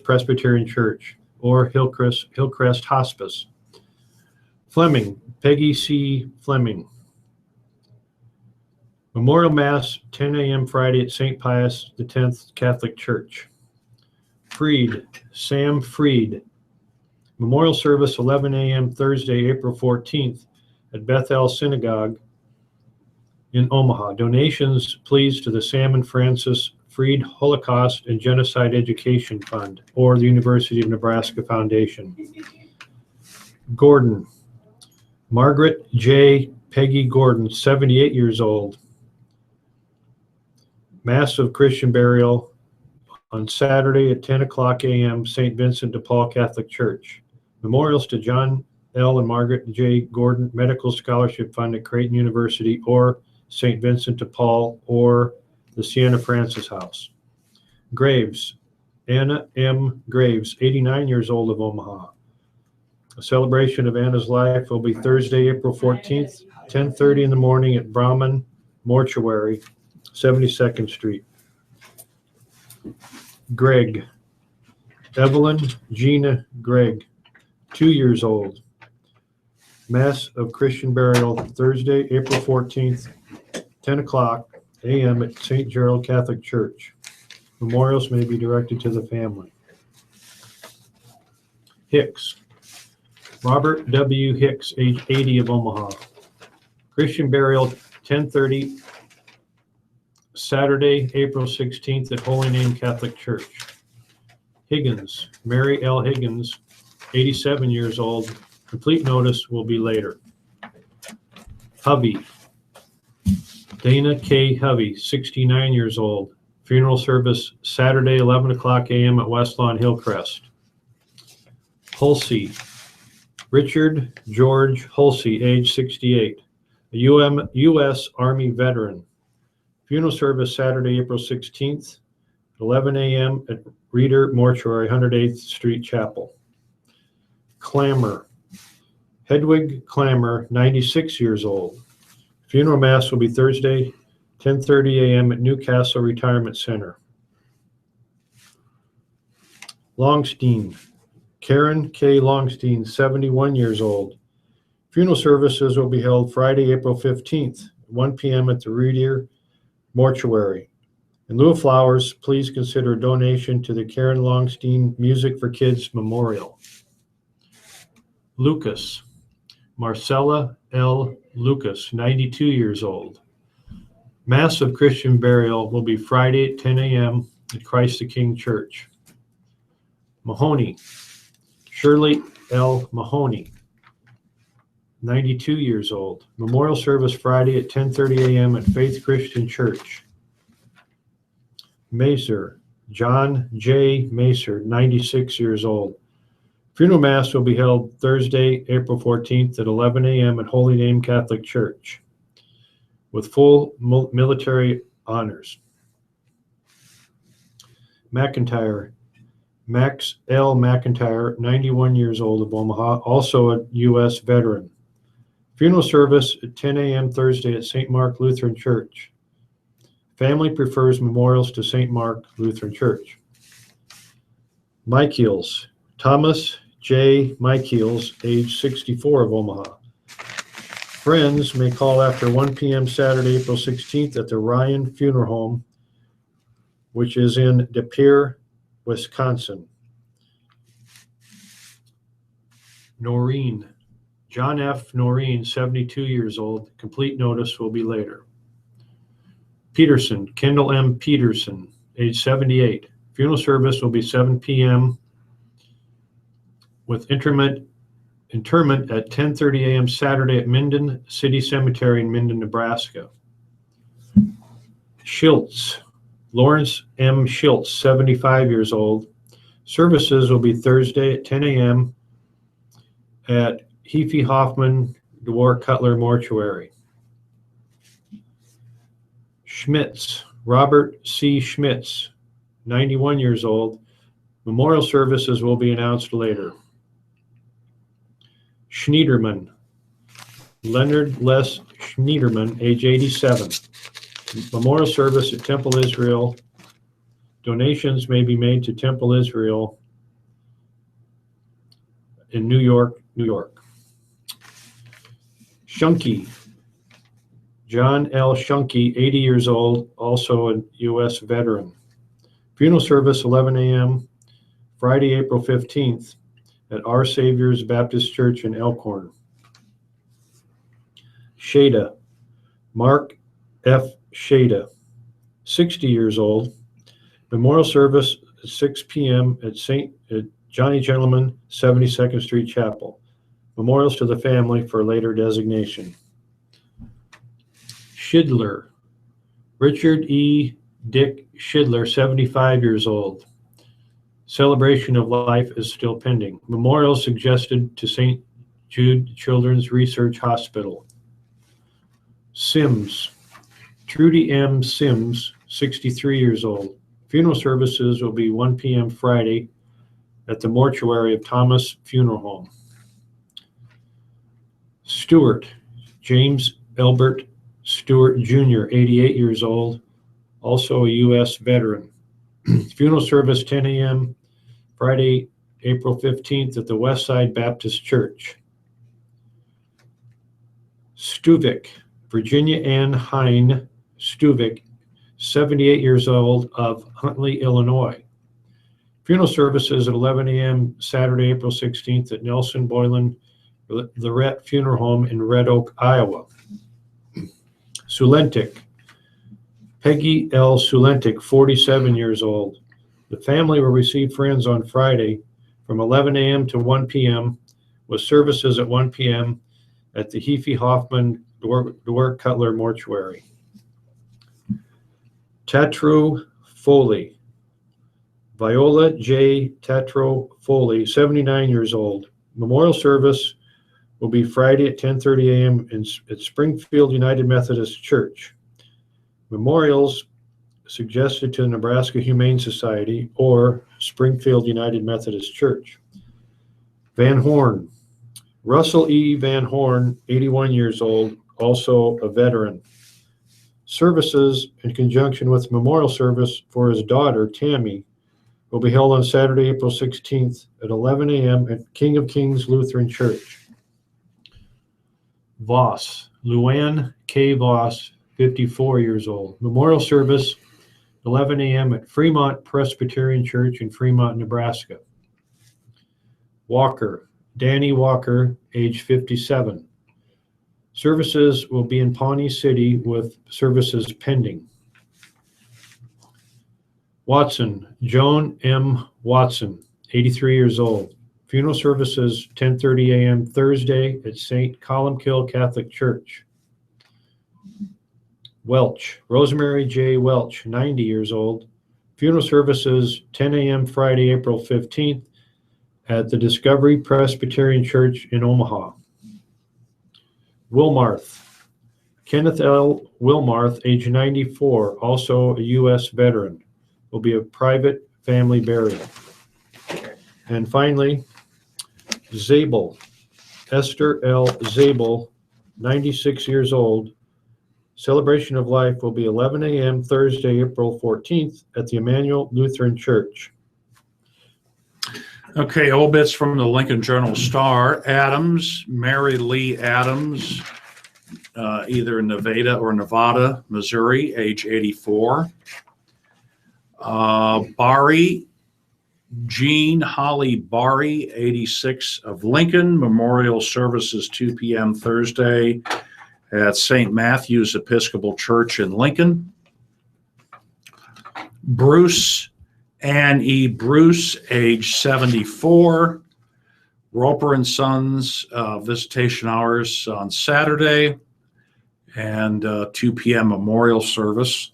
Presbyterian Church or Hillcrest Hospice. Fleming, Peggy C. Fleming. Memorial Mass, 10 a.m. Friday at St. Pius X Catholic Church. Freed, Sam Freed. Memorial service, 11 a.m. Thursday, April 14th at Bethel Synagogue in Omaha. Donations, please, to the Sam and Francis Freed Holocaust and Genocide Education Fund or the University of Nebraska Foundation. Gordon, Margaret J. Peggy Gordon, 78 years old. Mass of Christian burial on Saturday at 10 o'clock a.m., St. Vincent de Paul Catholic Church. Memorials to John L. and Margaret J. Gordon Medical Scholarship Fund at Creighton University or St. Vincent de Paul or the Siena Francis House. Graves, Anna M. Graves, 89 years old, of Omaha. A celebration of Anna's life will be Thursday, April 14th, 10:30 in the morning at Brahman Mortuary, 72nd Street. Greg, Evelyn Gina Gregg, 2 years old. Mass of Christian burial Thursday, April 14th, 10 o'clock a.m. at St. Gerald Catholic Church. Memorials may be directed to the family. Hicks, Robert W. Hicks, age 80, of Omaha. Christian burial 10:30 Saturday, April 16th at Holy Name Catholic Church. Higgins, Mary L. Higgins, 87 years old. Complete notice will be later. Hovey, Dana K. Hovey, 69 years old. Funeral service Saturday, 11 o'clock a.m. at West Lawn Hillcrest. Hulsey, Richard George Hulsey, age 68, a U.S. Army veteran. Funeral service Saturday, April 16th, 11 a.m. at Reeder Mortuary, 108th Street Chapel. Clammer, Hedwig Clammer, 96 years old. Funeral mass will be Thursday, 10:30 a.m. at Newcastle Retirement Center. Longstein, Karen K. Longstein, 71 years old. Funeral services will be held Friday, April 15th, 1 p.m. at the Reeder Mortuary. In lieu of flowers, please consider a donation to the Karen Longstein Music for Kids Memorial. Lucas, Marcella L. Lucas, 92 years old. Mass of Christian burial will be Friday at 10 a.m. at Christ the King Church. Mahoney, Shirley L. Mahoney, 92 years old. Memorial service Friday at 10:30 a.m. at Faith Christian Church. Macer, John J. Macer, 96 years old. Funeral mass will be held Thursday, April 14th at 11 a.m. at Holy Name Catholic Church with full military honors. McIntyre, Max L. McIntyre, 91 years old, of Omaha, also a U.S. veteran. Funeral service at 10 a.m. Thursday at St. Mark Lutheran Church. Family prefers memorials to St. Mark Lutheran Church. Michaels, Thomas J. Michaels, age 64, of Omaha. Friends may call after 1 p.m. Saturday, April 16th at the Ryan Funeral Home, which is in De Pere, Wisconsin. Noreen, John F. Noreen, 72 years old. Complete notice will be later. Peterson, Kendall M. Peterson, age 78. Funeral service will be 7 p.m. with interment at 10:30 a.m. Saturday at Minden City Cemetery in Minden, Nebraska. Schiltz, Lawrence M. Schiltz, 75 years old. Services will be Thursday at 10 a.m. at Heafy Hoffman Dwar Cutler Mortuary. Schmitz, Robert C. Schmitz, 91 years old. Memorial services will be announced later. Schneiderman, Leonard Les Schneiderman, age 87. Memorial service at Temple Israel. Donations may be made to Temple Israel in New York, New York. Shunky, John L. Shunky, 80 years old, also a U.S. veteran. Funeral service 11 a.m. Friday, April 15th at Our Savior's Baptist Church in Elkhorn. Shada, Mark F. Shada, 60 years old. Memorial service at 6 p.m. at Johnny Gentleman, 72nd Street Chapel. Memorials to the family for later designation. Schidler, Richard E. Dick Schidler, 75 years old. Celebration of life is still pending. Memorial suggested to St. Jude Children's Research Hospital. Sims, Trudy M. Sims, 63 years old. Funeral services will be 1 p.m. Friday at the mortuary of Thomas Funeral Home. Stewart, James Elbert Stewart Jr., 88 years old, also a U.S. veteran. Funeral service 10 a.m. Friday, April 15th at the Westside Baptist Church. Stuvik, Virginia Ann Hine Stuvik, 78 years old, of Huntley, Illinois. Funeral services at 11 a.m. Saturday, April 16th at Nelson Boylan Lorette Funeral Home in Red Oak, Iowa. Sulentic, Peggy L. Sulentic, 47 years old. The family will receive friends on Friday from 11 a.m. to 1 p.m. with services at 1 p.m. at the Heafy Hoffman Dwar Cutler Mortuary. Tatro Foley, Viola J. Tatro Foley, 79 years old. Memorial service will be Friday at 10:30 a.m. at Springfield United Methodist Church. Memorials suggested to the Nebraska Humane Society or Springfield United Methodist Church. Van Horn, Russell E. Van Horn, 81 years old, also a veteran. Services in conjunction with memorial service for his daughter, Tammy, will be held on Saturday, April 16th at 11 a.m. at King of Kings Lutheran Church. Voss, Luann K. Voss, 54 years old. Memorial service, 11 a.m. at Fremont Presbyterian Church in Fremont, Nebraska. Walker, Danny Walker, age 57. Services will be in Pawnee City with services pending. Watson, Joan M. Watson, 83 years old. Funeral services 10:30 a.m. Thursday at St. Columkill Catholic Church. Welch, Rosemary J. Welch, 90 years old. Funeral services 10 a.m. Friday, April 15th at the Discovery Presbyterian Church in Omaha. Wilmarth, Kenneth L. Wilmarth, age 94, also a U.S. veteran, will be a private family burial. And finally, Zabel, Esther L. Zabel, 96 years old. Celebration of life will be 11 a.m. Thursday, April 14th at the Emmanuel Lutheran Church. Okay, obits from the Lincoln Journal-Star. Adams, Mary Lee Adams, either in Nevada, Missouri, age 84. Barry, Jean Holly Barry, 86, of Lincoln. Memorial services 2 p.m. Thursday at St. Matthew's Episcopal Church in Lincoln. Bruce, Ann E. Bruce, age 74. Roper and Sons, visitation hours on Saturday and 2 p.m. memorial service.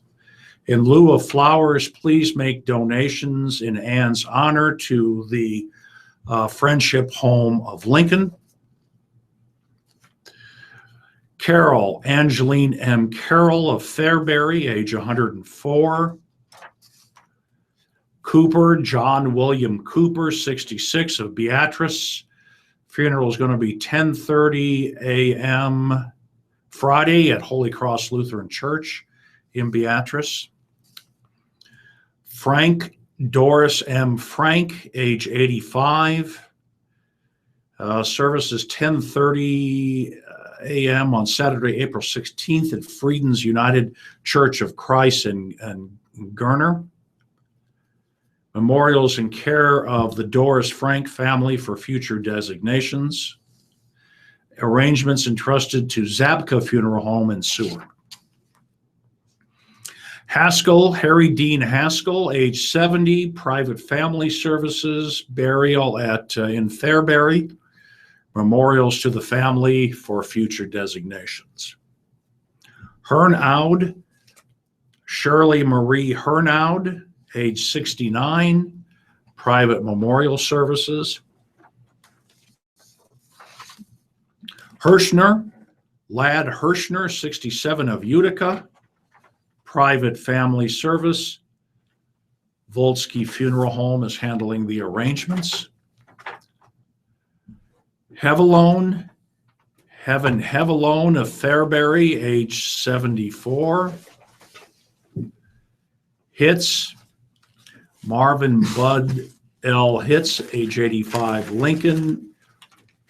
In lieu of flowers, please make donations in Ann's honor to the Friendship Home of Lincoln. Carol, Angeline M. Carroll of Fairbury, age 104. Cooper, John William Cooper, 66, of Beatrice. Funeral is going to be 10:30 a.m. Friday at Holy Cross Lutheran Church in Beatrice. Frank Doris M. Frank, age 85. Service is 10:30 a.m. on Saturday, April 16th at Frieden's United Church of Christ in Gerner. Memorials in care of the Doris Frank family for future designations. Arrangements entrusted to Zabka Funeral Home in Seward. Haskell, Harry Dean Haskell, age 70, private family services, burial in Fairbury. Memorials to the family for future designations. Hernaud, Shirley Marie Hernaud, age 69, private memorial services. Hirschner, Lad Hirschner, 67, of Utica, private family service. Volsky Funeral Home is handling the arrangements. Heavalone, Heaven Heavalone of Fairbury, age 74. Hitz, Marvin Bud L. Hitz, age 85, Lincoln,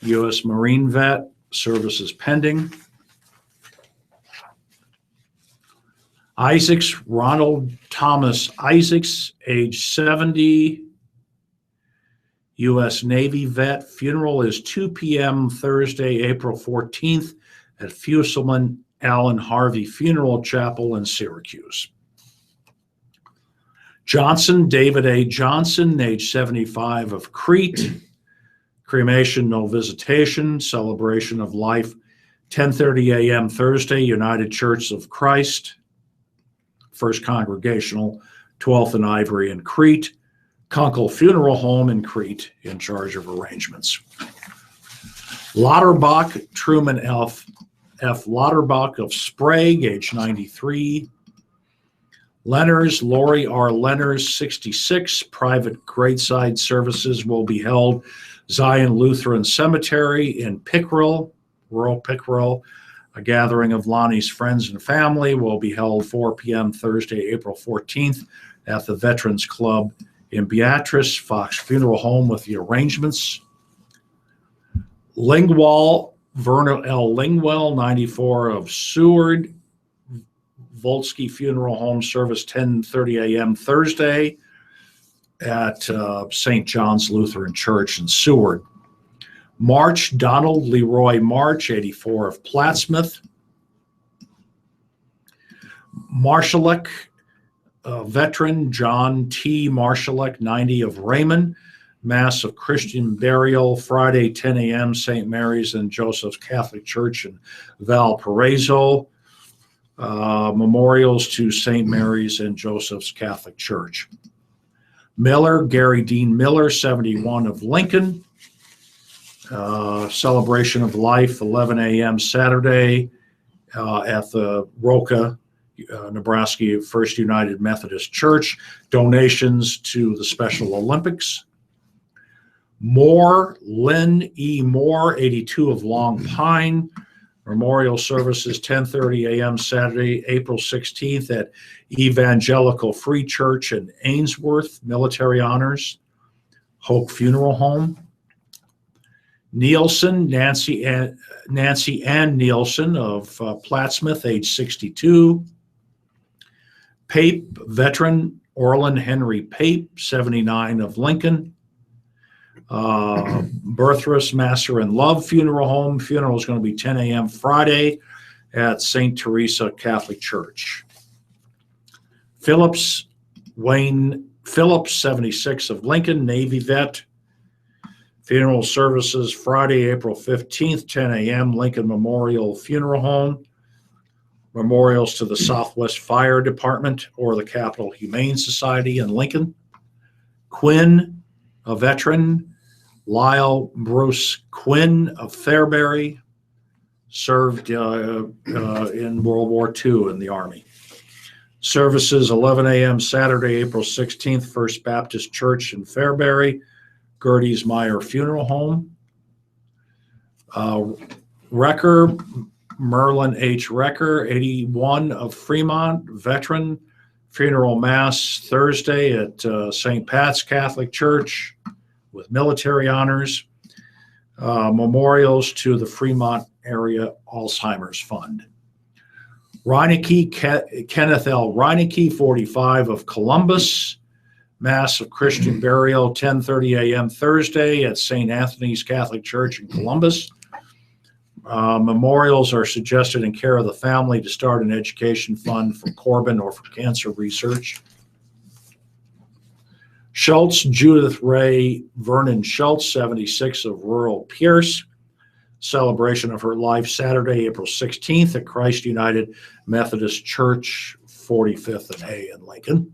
U.S. Marine vet, services pending. Isaacs, Ronald Thomas Isaacs, age 70, U.S. Navy vet. Funeral is 2 p.m. Thursday, April 14th at Fusselman Allen Harvey Funeral Chapel in Syracuse. Johnson, David A. Johnson, age 75, of Crete. Cremation, no visitation. Celebration of life, 10:30 a.m. Thursday, United Church of Christ, First Congregational, 12th and Ivory in Crete. Kunkel Funeral Home in Crete in charge of arrangements. Lauterbach, Truman F. Lauterbach of Sprague, age 93. Lenners, Lori R. Lenners, 66. Private graveside services will be held Zion Lutheran Cemetery in Pickrell, rural Pickrell. A gathering of Lonnie's friends and family will be held 4 p.m. Thursday, April 14th at the Veterans Club in Beatrice. Fox Funeral Home with the arrangements. Lingwall, Verna L. Lingwell, 94, of Seward. Volsky Funeral Home service, 10:30 a.m. Thursday at St. John's Lutheran Church in Seward. March, Donald Leroy March, 84, of Plattsmouth. Marshallek, veteran John T. Marshallek, 90, of Raymond. Mass of Christian burial Friday, 10 a.m. St. Mary's and Joseph's Catholic Church in Valparaiso. Memorials to St. Mary's and Joseph's Catholic Church. Miller, Gary Dean Miller, 71, of Lincoln. Celebration of life, 11 a.m. Saturday at the Roca, Nebraska First United Methodist Church. Donations to the Special Olympics. Moore, Lynn E. Moore, 82, of Long Pine. Memorial services, 10:30 a.m. Saturday, April 16th at Evangelical Free Church in Ainsworth. Military honors. Hoke Funeral Home. Nielsen, Nancy Ann Nielsen of Plattsmouth, age 62. Pape, veteran Orland Henry Pape, 79, of Lincoln. Birthras, Master and Love Funeral Home. Funeral is going to be 10 a.m. Friday at St. Teresa Catholic Church. Phillips, Wayne Phillips, 76, of Lincoln, Navy vet. Funeral services Friday, April 15th, 10 a.m., Lincoln Memorial Funeral Home. Memorials to the Southwest Fire Department or the Capitol Humane Society in Lincoln. Quinn, a veteran. Lyle Bruce Quinn of Fairbury, served in World War II in the Army. Services 11 a.m. Saturday, April 16th, First Baptist Church in Fairbury, Gertie's Meyer Funeral Home. Wrecker, Merlin H. Wrecker, 81 of Fremont, veteran, funeral mass Thursday at St. Pat's Catholic Church with military honors. Memorials to the Fremont Area Alzheimer's Fund. Reineke, Kenneth L. Reineke, 45 of Columbus, Mass of Christian Burial, 10:30 a.m. Thursday at St. Anthony's Catholic Church in Columbus. Memorials are suggested in care of the family to start an education fund for Corbin or for cancer research. Schultz, Judith Ray Vernon Schultz, 76 of Rural Pierce. Celebration of her life Saturday, April 16th at Christ United Methodist Church, 45th and A in Lincoln.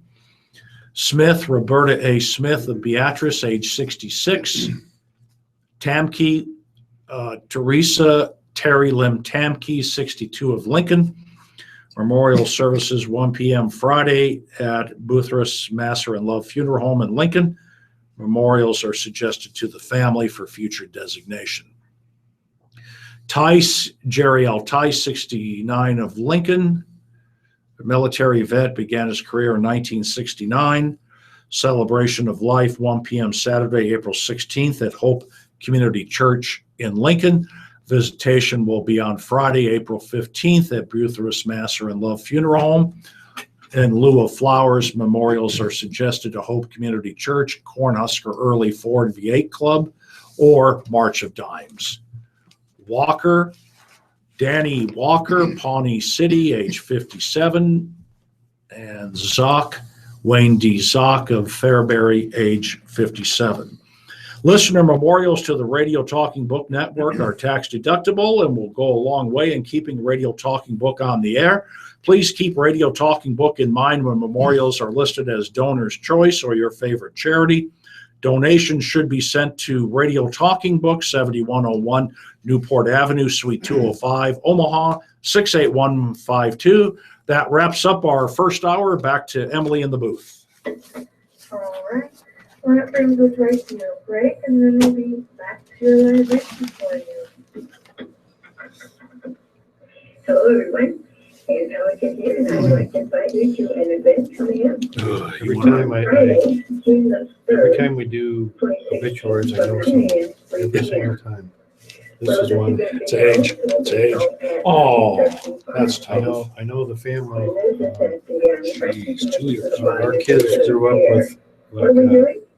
Smith, Roberta A. Smith of Beatrice, age 66. Tamke, Teresa Terry Lim Tamke, 62 of Lincoln. Memorial services 1 p.m. Friday at Boothras Massar and Love Funeral Home in Lincoln. Memorials are suggested to the family for future designation. Tice, Jerry L. Tice, 69 of Lincoln. A military vet, began his career in 1969. Celebration of life 1 p.m. Saturday, April 16th at Hope Community Church in Lincoln. Visitation will be on Friday, April 15th at Boothras Massar and Love Funeral Home. In lieu of flowers, memorials are suggested to Hope Community Church, Cornhusker Early Ford V8 Club, or March of Dimes. Walker, Danny Walker, Pawnee City, age 57, and Zock, Wayne D. Zock of Fairbury, age 57. Listener memorials to the Radio Talking Book Network are tax deductible and will go a long way in keeping Radio Talking Book on the air. Please keep Radio Talking Book in mind when memorials are listed as donor's choice or your favorite charity. Donations should be sent to Radio Talking Book, 7101 Newport Avenue, Suite 205, Omaha, 68152. That wraps up our first hour. Back to Emily in the booth. All right. Well, that brings us right to your break, and then we'll be back to your live lecture for you. Hello, everyone. And Alex here, and I would like to invite you to an event coming up. Every time we do obituaries, I know something. Every single time. This is one. It's age. It's age. Oh, that's tough. I know the family. Geez, 2 years. Our kids grew up with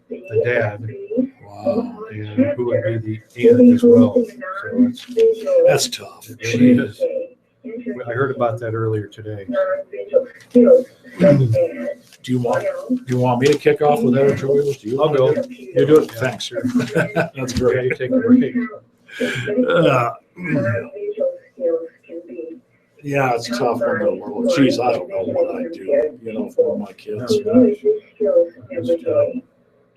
the dad. Wow. And who would be the aunt as well. So That's tough. it really is. I heard about that earlier today. Do you want me to kick off with editorials? Do you? I'll go. You do it. Thanks, sir. That's Yeah, great. you take a break. Yeah, it's tough when they're little. Geez, I don't know what I do, for my kids.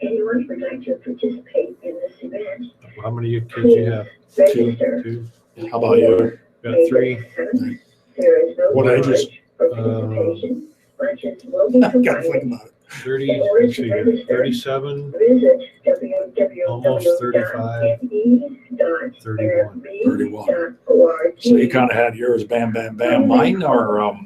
Anyone would like to participate in this event? How many kids do you have? Two. How about you? Got three. What ages? Gotta think about it. 30, let's see here, 37, almost 35, 31. 31. So you kind of had yours, bam, bam, bam. Mine are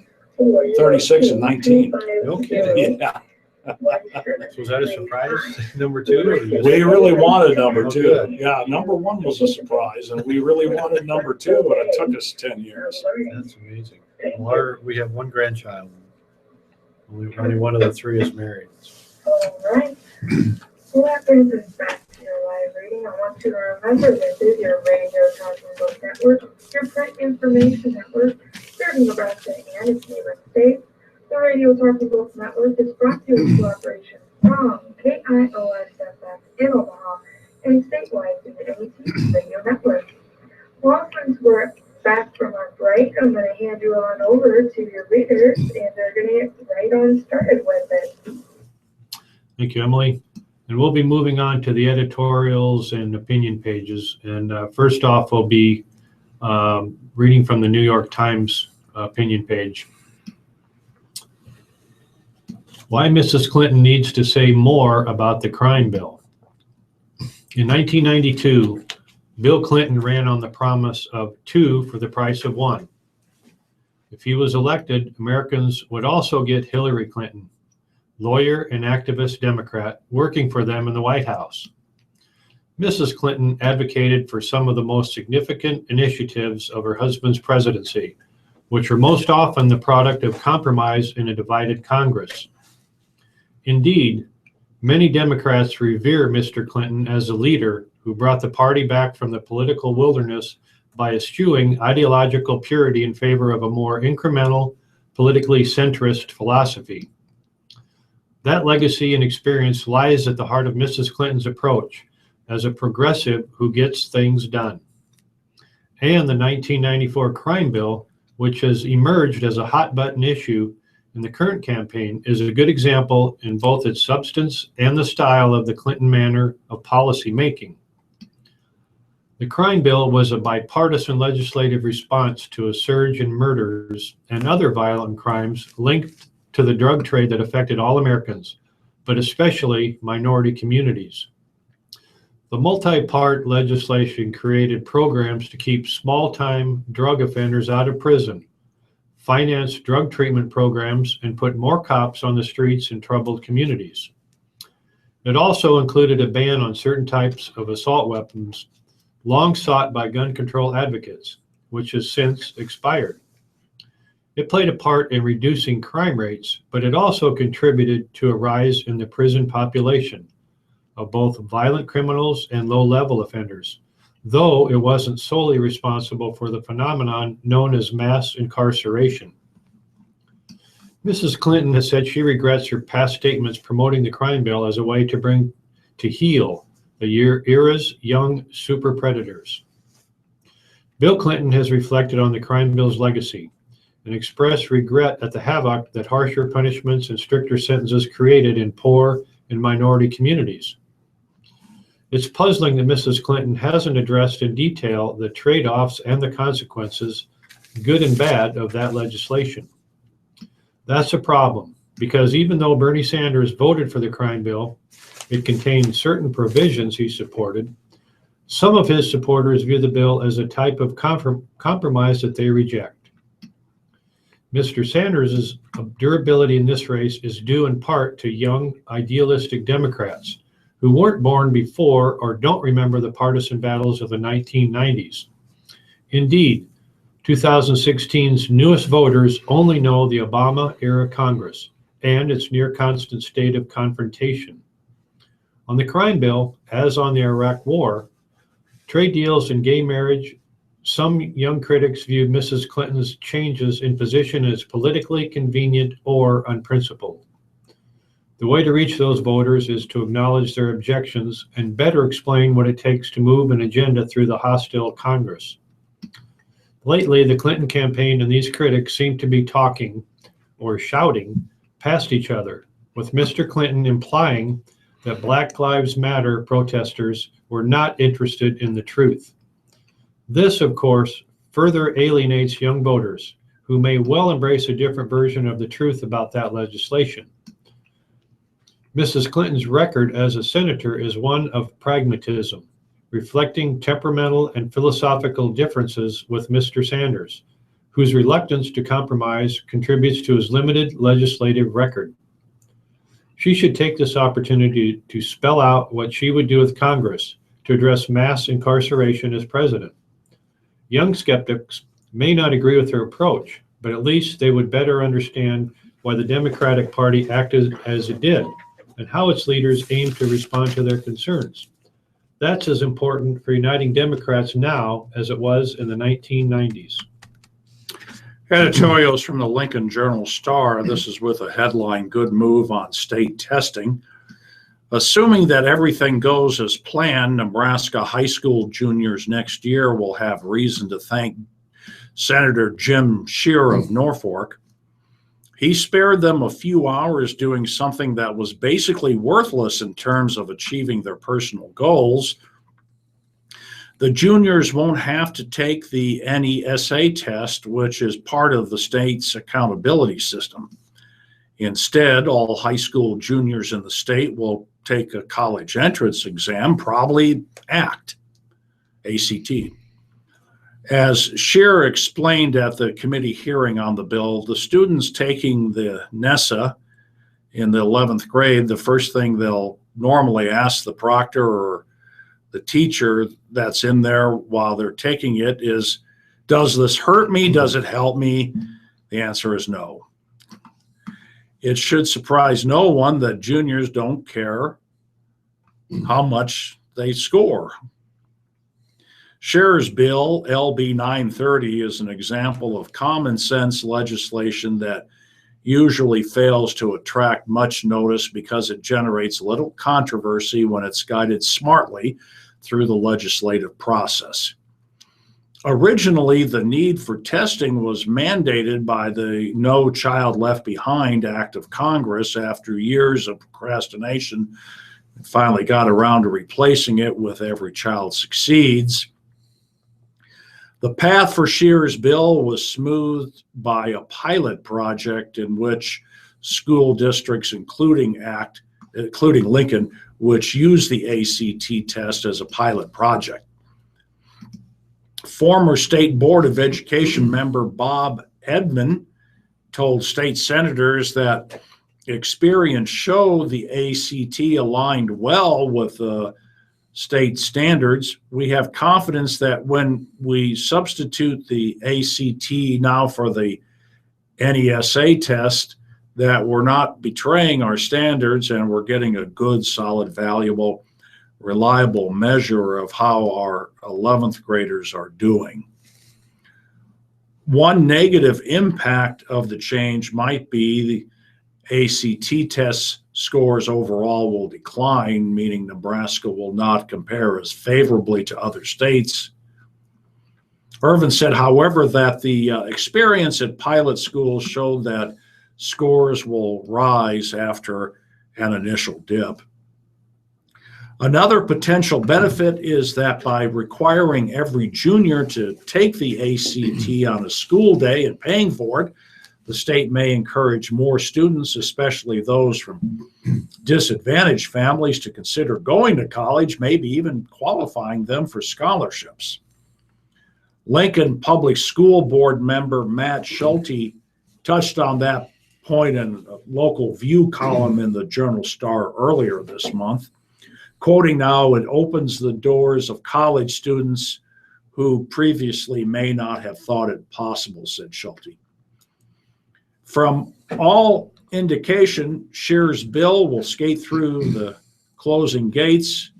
36 and 19. No kidding. Yeah. So was that a surprise, number two? Or just- We really wanted number Oh, two. good. Yeah, number one was a surprise, and we really wanted number two, but it took us 10 years. That's amazing. Well, we have one grandchild. Only one of the three is married. All right. Well, that brings us back to your live reading. I want you to remember this is your Radio Talking Book Network, your print information network, serving Nebraska and its neighboring states. The Radio Talking Book Network is brought to you in cooperation from KIOSFX in Omaha and statewide through the AT Radio Network. Well, since we're back from our break, I'm going to hand you on over to Thank you, Emily. And we'll be moving on to the editorials and opinion pages. And first off, we'll be reading from the New York Times opinion page. Why Mrs. Clinton needs to say more about the crime bill. In 1992, Bill Clinton ran on the promise of 2 for the price of 1. If he was elected, Americans would also get Hillary Clinton, lawyer and activist Democrat, working for them in the White House. Mrs. Clinton advocated for some of the most significant initiatives of her husband's presidency, which were most often the product of compromise in a divided Congress. Indeed, many Democrats revere Mr. Clinton as a leader who brought the party back from the political wilderness by eschewing ideological purity in favor of a more incremental, politically centrist philosophy. That legacy and experience lies at the heart of Mrs. Clinton's approach as a progressive who gets things done. And the 1994 crime bill, which has emerged as a hot-button issue in the current campaign, is a good example in both its substance and the style of the Clinton manner of policy making. The crime bill was a bipartisan legislative response to a surge in murders and other violent crimes linked to the drug trade that affected all Americans, but especially minority communities. The multi-part legislation created programs to keep small-time drug offenders out of prison, financed drug treatment programs, and put more cops on the streets in troubled communities. It also included a ban on certain types of assault weapons long sought by gun control advocates, which has since expired. It played a part in reducing crime rates, but it also contributed to a rise in the prison population of both violent criminals and low-level offenders, though it wasn't solely responsible for the phenomenon known as mass incarceration. Mrs. Clinton has said she regrets her past statements promoting the crime bill as a way to heal the era's young super predators. Bill Clinton has reflected on the crime bill's legacy and expressed regret at the havoc that harsher punishments and stricter sentences created in poor and minority communities. It's puzzling that Mrs. Clinton hasn't addressed in detail the trade-offs and the consequences, good and bad, of that legislation. That's a problem, because even though Bernie Sanders voted for the crime bill, it contained certain provisions he supported. Some of his supporters view the bill as a type of compromise that they reject. Mr. Sanders' durability in this race is due in part to young, idealistic Democrats who weren't born before or don't remember the partisan battles of the 1990s. Indeed, 2016's newest voters only know the Obama-era Congress and its near-constant state of confrontation. On the crime bill, as on the Iraq War, trade deals and gay marriage, some young critics viewed Mrs. Clinton's changes in position as politically convenient or unprincipled. The way to reach those voters is to acknowledge their objections and better explain what it takes to move an agenda through the hostile Congress. Lately, the Clinton campaign and these critics seem to be talking or shouting past each other, with Mr. Clinton implying that Black Lives Matter protesters were not interested in the truth. This, of course, further alienates young voters who may well embrace a different version of the truth about that legislation. Mrs. Clinton's record as a senator is one of pragmatism, reflecting temperamental and philosophical differences with Mr. Sanders, whose reluctance to compromise contributes to his limited legislative record. She should take this opportunity to spell out what she would do with Congress to address mass incarceration as president. Young skeptics may not agree with her approach, but at least they would better understand why the Democratic Party acted as it did and how its leaders aimed to respond to their concerns. That's as important for uniting Democrats now as it was in the 1990s. Editorials from the Lincoln Journal-Star. This is with a headline, "Good Move on State Testing." Assuming that everything goes as planned, Nebraska high school juniors next year will have reason to thank Senator Jim Scheer of Norfolk. He spared them a few hours doing something that was basically worthless in terms of achieving their personal goals. The juniors won't have to take the NESA test, which is part of the state's accountability system. Instead, all high school juniors in the state will take a college entrance exam, probably ACT. As Scheer explained at the committee hearing on the bill, the students taking the NESA in the 11th grade, the first thing they'll normally ask the proctor or the teacher that's in there while they're taking it is, does this hurt me? Does it help me? The answer is no. It should surprise no one that juniors don't care how much they score. Scheer's bill, LB 930, is an example of common sense legislation that usually fails to attract much notice because it generates little controversy when it's guided smartly through the legislative process. Originally, the need for testing was mandated by the No Child Left Behind Act of Congress after years of procrastination. It finally got around to replacing it with Every Child Succeeds. The path for Scheer's bill was smoothed by a pilot project in which school districts, including Lincoln, which used the ACT test as a pilot project. Former State Board of Education member Bob Edmond told state senators that experience showed the ACT aligned well with state standards. We have confidence that when we substitute the ACT now for the NESA test, that we're not betraying our standards and we're getting a good, solid, valuable, reliable measure of how our 11th graders are doing. One negative impact of the change might be the ACT test scores overall will decline, meaning Nebraska will not compare as favorably to other states. Irvin said, however, that the experience at pilot schools showed that scores will rise after an initial dip. Another potential benefit is that by requiring every junior to take the ACT on a school day and paying for it, the state may encourage more students, especially those from disadvantaged families, to consider going to college, maybe even qualifying them for scholarships. Lincoln Public School Board member Matt Schulte touched on that point in a local view column in the Journal Star earlier this month. Quoting now, it opens the doors of college students who previously may not have thought it possible, said Schulte. From all indication, Scheer's bill will skate through the closing gates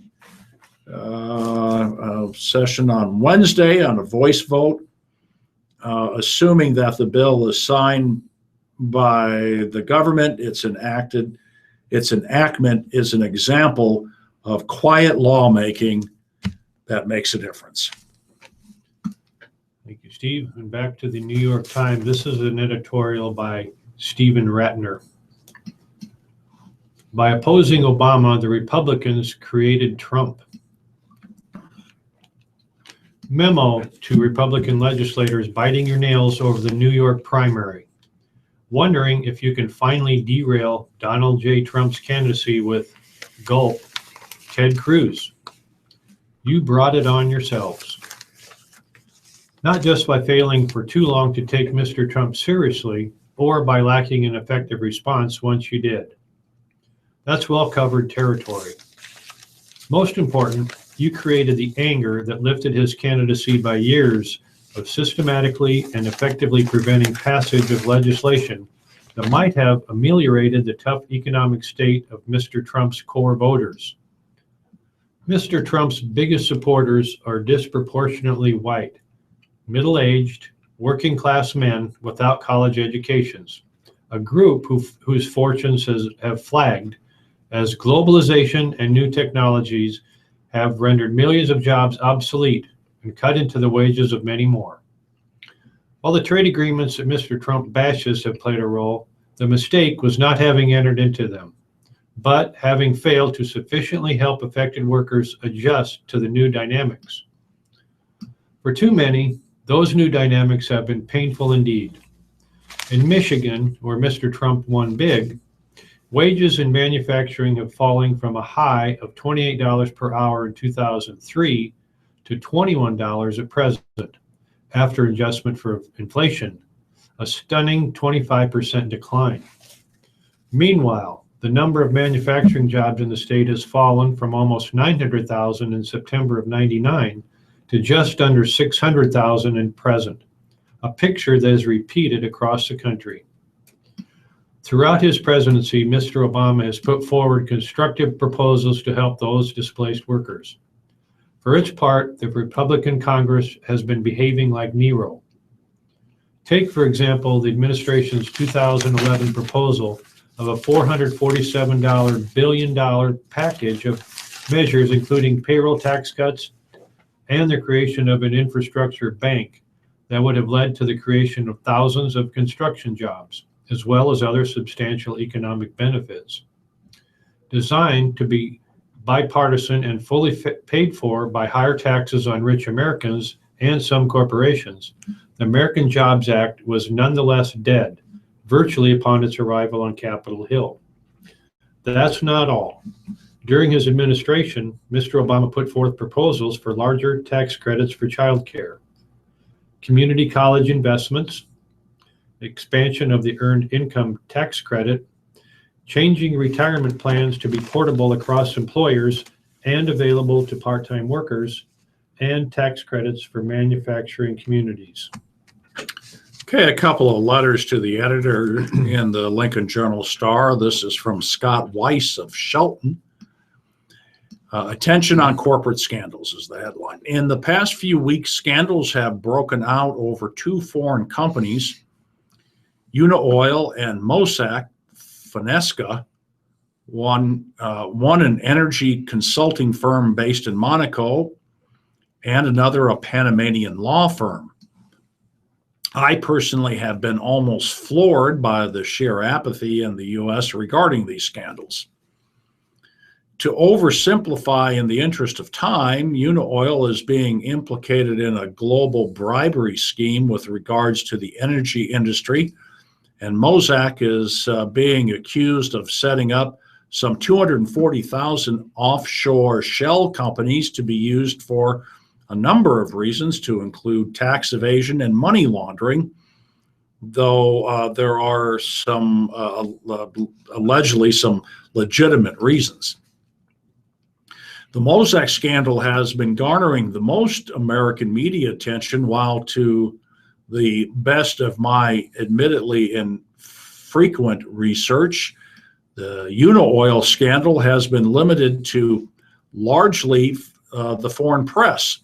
session on Wednesday on a voice vote, assuming that the bill is signed by the government. Its enactment is an example of quiet lawmaking that makes a difference. Thank you, Steve. And back to the New York Times. This is an editorial by Stephen Ratner. By opposing Obama, the Republicans created Trump. Memo to Republican legislators biting your nails over the New York primary, wondering if you can finally derail Donald J. Trump's candidacy with gulp, Ted Cruz. You brought it on yourselves. Not just by failing for too long to take Mr. Trump seriously, or by lacking an effective response once you did. That's well-covered territory. Most important, you created the anger that lifted his candidacy by years of systematically and effectively preventing passage of legislation that might have ameliorated the tough economic state of Mr. Trump's core voters. Mr. Trump's biggest supporters are disproportionately white, middle-aged, working-class men without college educations, a group whose fortunes have flagged as globalization and new technologies have rendered millions of jobs obsolete and cut into the wages of many more. While the trade agreements that Mr. Trump bashes have played a role, The mistake was not having entered into them, but having failed to sufficiently help affected workers adjust to the new dynamics. For too many, those new dynamics have been painful indeed. In Michigan, where Mr. Trump won big, wages in manufacturing have fallen from a high of $28 per hour in 2003 to $21 at present, after adjustment for inflation, a stunning 25% decline. Meanwhile, the number of manufacturing jobs in the state has fallen from almost 900,000 in September of '99 to just under 600,000 in present, a picture that is repeated across the country. Throughout his presidency, Mr. Obama has put forward constructive proposals to help those displaced workers. For its part, the Republican Congress has been behaving like Nero. Take, for example, the administration's 2011 proposal of a $447 billion package of measures, including payroll tax cuts and the creation of an infrastructure bank that would have led to the creation of thousands of construction jobs, as well as other substantial economic benefits. Designed to be bipartisan and fully paid for by higher taxes on rich Americans and some corporations, the American Jobs Act was nonetheless dead virtually upon its arrival on Capitol Hill. That's not all. During his administration, Mr. Obama put forth proposals for larger tax credits for childcare, community college investments, expansion of the earned income tax credit, changing retirement plans to be portable across employers and available to part-time workers, and tax credits for manufacturing communities. Okay, a couple of letters to the editor in the Lincoln Journal-Star. This is from Scott Weiss of Shelton. Attention on corporate scandals is the headline. In the past few weeks, scandals have broken out over two foreign companies, Unaoil and Mossack Fonseca, one an energy consulting firm based in Monaco, and another a Panamanian law firm. I personally have been almost floored by the sheer apathy in the U.S. regarding these scandals. To oversimplify in the interest of time, Unaoil is being implicated in a global bribery scheme with regards to the energy industry, and Mossack is being accused of setting up some 240,000 offshore shell companies to be used for a number of reasons, to include tax evasion and money laundering, though there are some allegedly some legitimate reasons. The Mossack scandal has been garnering the most American media attention, while to the best of my admittedly infrequent research, the Unaoil scandal has been limited to largely the foreign press.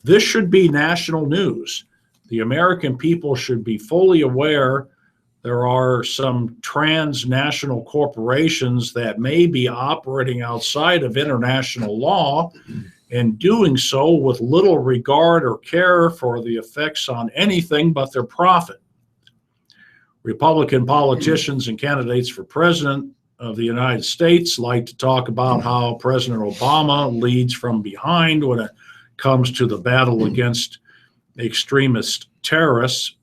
This should be national news. The American people should be fully aware there are some transnational corporations that may be operating outside of international law and doing so with little regard or care for the effects on anything but their profit. Republican politicians and candidates for president of the United States like to talk about how President Obama leads from behind when it comes to the battle against extremist terrorists.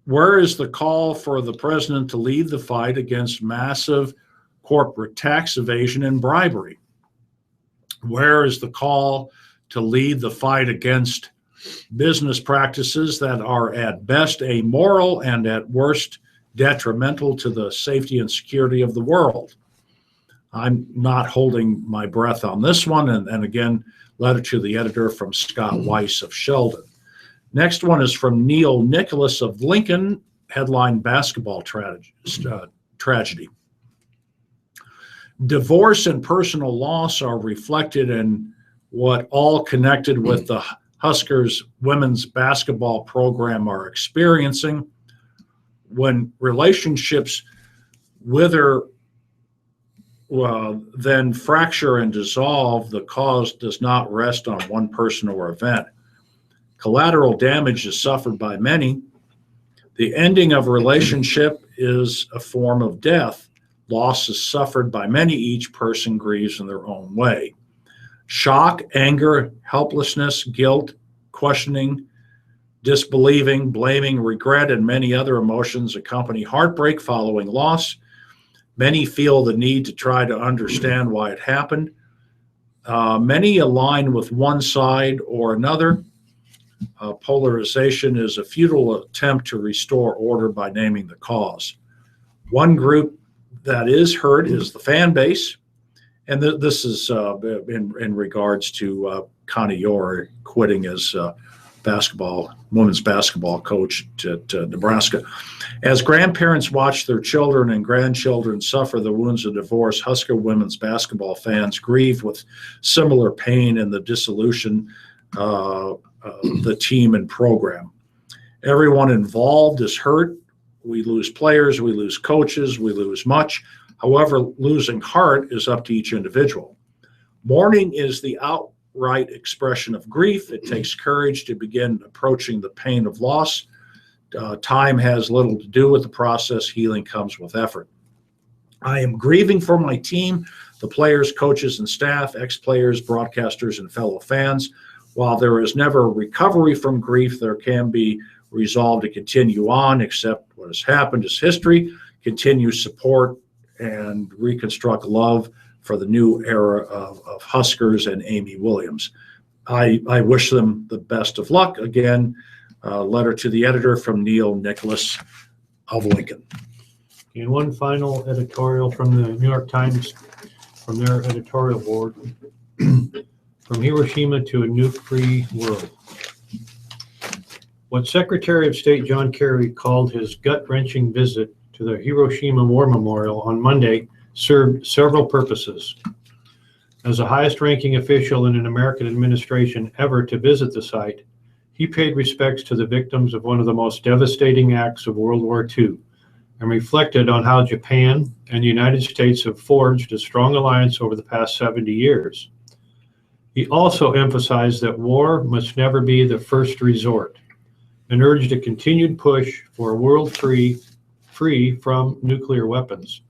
Where is the call for the president to lead the fight against massive corporate tax evasion and bribery? Where is the call to lead the fight against business practices that are at best amoral and at worst detrimental to the safety and security of the world? I'm not holding my breath on this one. And again, letter to the editor from Scott Weiss of Sheldon. Next one is from Neil Nicholas of Lincoln, headline basketball tragedy. Divorce and personal loss are reflected in what all connected with the Huskers women's basketball program are experiencing. When relationships wither, then fracture and dissolve, the cause does not rest on one person or event. Collateral damage is suffered by many. The ending of a relationship is a form of death. Loss is suffered by many. Each person grieves in their own way. Shock, anger, helplessness, guilt, questioning, disbelieving, blaming, regret, and many other emotions accompany heartbreak following loss. Many feel the need to try to understand why it happened. Many align with one side or another. Polarization is a futile attempt to restore order by naming the cause. One group that is hurt is the fan base, and this is in regards to Connie Yore quitting as women's basketball coach at Nebraska. As grandparents watch their children and grandchildren suffer the wounds of divorce, Husker women's basketball fans grieve with similar pain in the dissolution of the team and program. Everyone involved is hurt. We lose players, we lose coaches, we lose much. However, losing heart is up to each individual. Mourning is the outright expression of grief. It takes courage to begin approaching the pain of loss. Time has little to do with the process. Healing comes with effort. I am grieving for my team, the players, coaches, and staff, ex-players, broadcasters, and fellow fans. While there is never a recovery from grief, there can be resolve to continue on, accept what has happened as history, continue support, and reconstruct love for the new era of Huskers and Amy Williams. I wish them the best of luck. Again, letter to the editor from Neil Nicholas of Lincoln. And one final editorial from the New York Times, from their editorial board. From Hiroshima to a nuke-free world. What Secretary of State John Kerry called his gut-wrenching visit to the Hiroshima War Memorial on Monday served several purposes. As the highest-ranking official in an American administration ever to visit the site, he paid respects to the victims of one of the most devastating acts of World War II and reflected on how Japan and the United States have forged a strong alliance over the past 70 years. He also emphasized that war must never be the first resort and urged a continued push for a world free from nuclear weapons.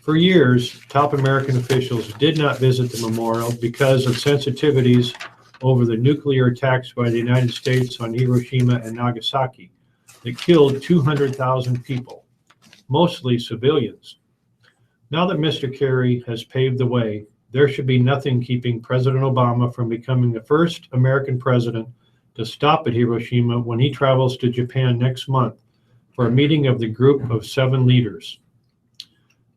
For years, top American officials did not visit the memorial because of sensitivities over the nuclear attacks by the United States on Hiroshima and Nagasaki that killed 200,000 people, mostly civilians. Now that Mr. Kerry has paved the way, there should be nothing keeping President Obama from becoming the first American president to stop at Hiroshima when he travels to Japan next month for a meeting of the Group of 7 leaders.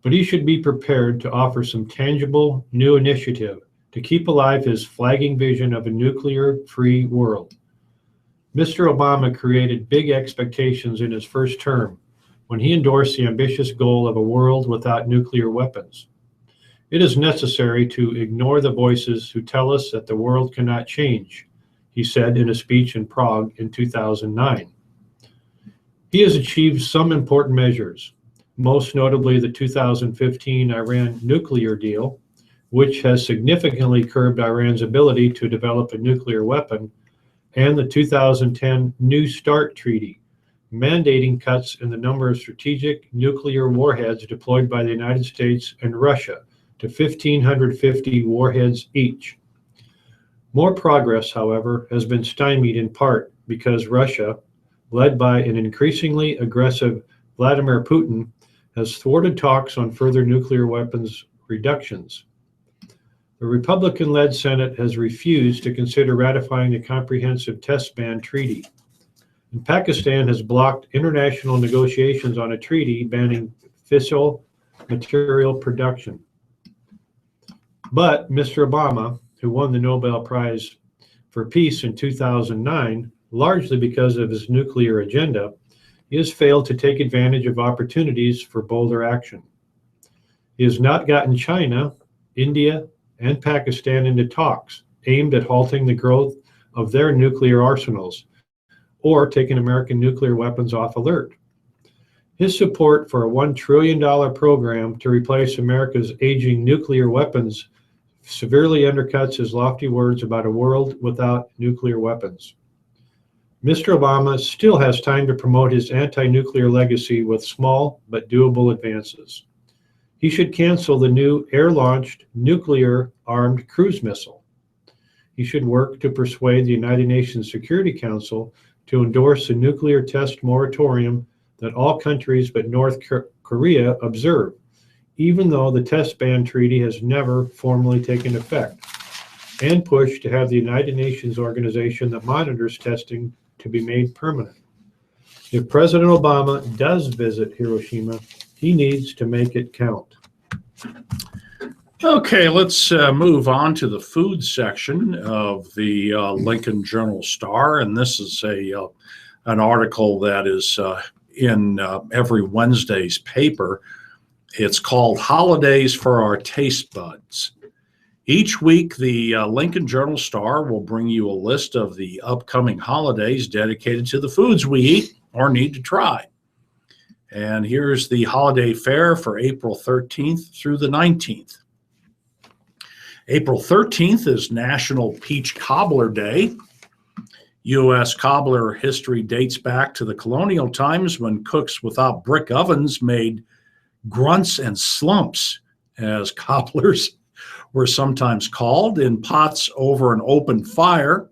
But he should be prepared to offer some tangible new initiative to keep alive his flagging vision of a nuclear-free world. Mr. Obama created big expectations in his first term when he endorsed the ambitious goal of a world without nuclear weapons. It is necessary to ignore the voices who tell us that the world cannot change, he said in a speech in Prague in 2009. He has achieved some important measures, most notably the 2015 Iran nuclear deal, which has significantly curbed Iran's ability to develop a nuclear weapon, and the 2010 New START Treaty, mandating cuts in the number of strategic nuclear warheads deployed by the United States and Russia to 1,550 warheads each. More progress, however, has been stymied in part because Russia, led by an increasingly aggressive Vladimir Putin, has thwarted talks on further nuclear weapons reductions. The Republican-led Senate has refused to consider ratifying the Comprehensive Test Ban Treaty. And Pakistan has blocked international negotiations on a treaty banning fissile material production. But Mr. Obama, who won the Nobel Prize for Peace in 2009, largely because of his nuclear agenda, he has failed to take advantage of opportunities for bolder action. He has not gotten China, India, and Pakistan into talks aimed at halting the growth of their nuclear arsenals or taking American nuclear weapons off alert. His support for a $1 trillion program to replace America's aging nuclear weapons severely undercuts his lofty words about a world without nuclear weapons. Mr. Obama still has time to promote his anti-nuclear legacy with small but doable advances. He should cancel the new air-launched nuclear-armed cruise missile. He should work to persuade the United Nations Security Council to endorse a nuclear test moratorium that all countries but North Korea observe, even though the test ban treaty has never formally taken effect, and push to have the United Nations organization that monitors testing to be made permanent. If President Obama does visit Hiroshima, he needs to make it count. Okay, let's move on to the food section of the Lincoln Journal-Star, and this is an article that is in every Wednesday's paper. It's called Holidays for Our Taste Buds. Each week, the Lincoln Journal-Star will bring you a list of the upcoming holidays dedicated to the foods we eat or need to try. And here's the holiday fare for April 13th through the 19th. April 13th is National Peach Cobbler Day. U.S. cobbler history dates back to the colonial times when cooks without brick ovens made grunts and slumps, as cobblers were sometimes called, in pots over an open fire.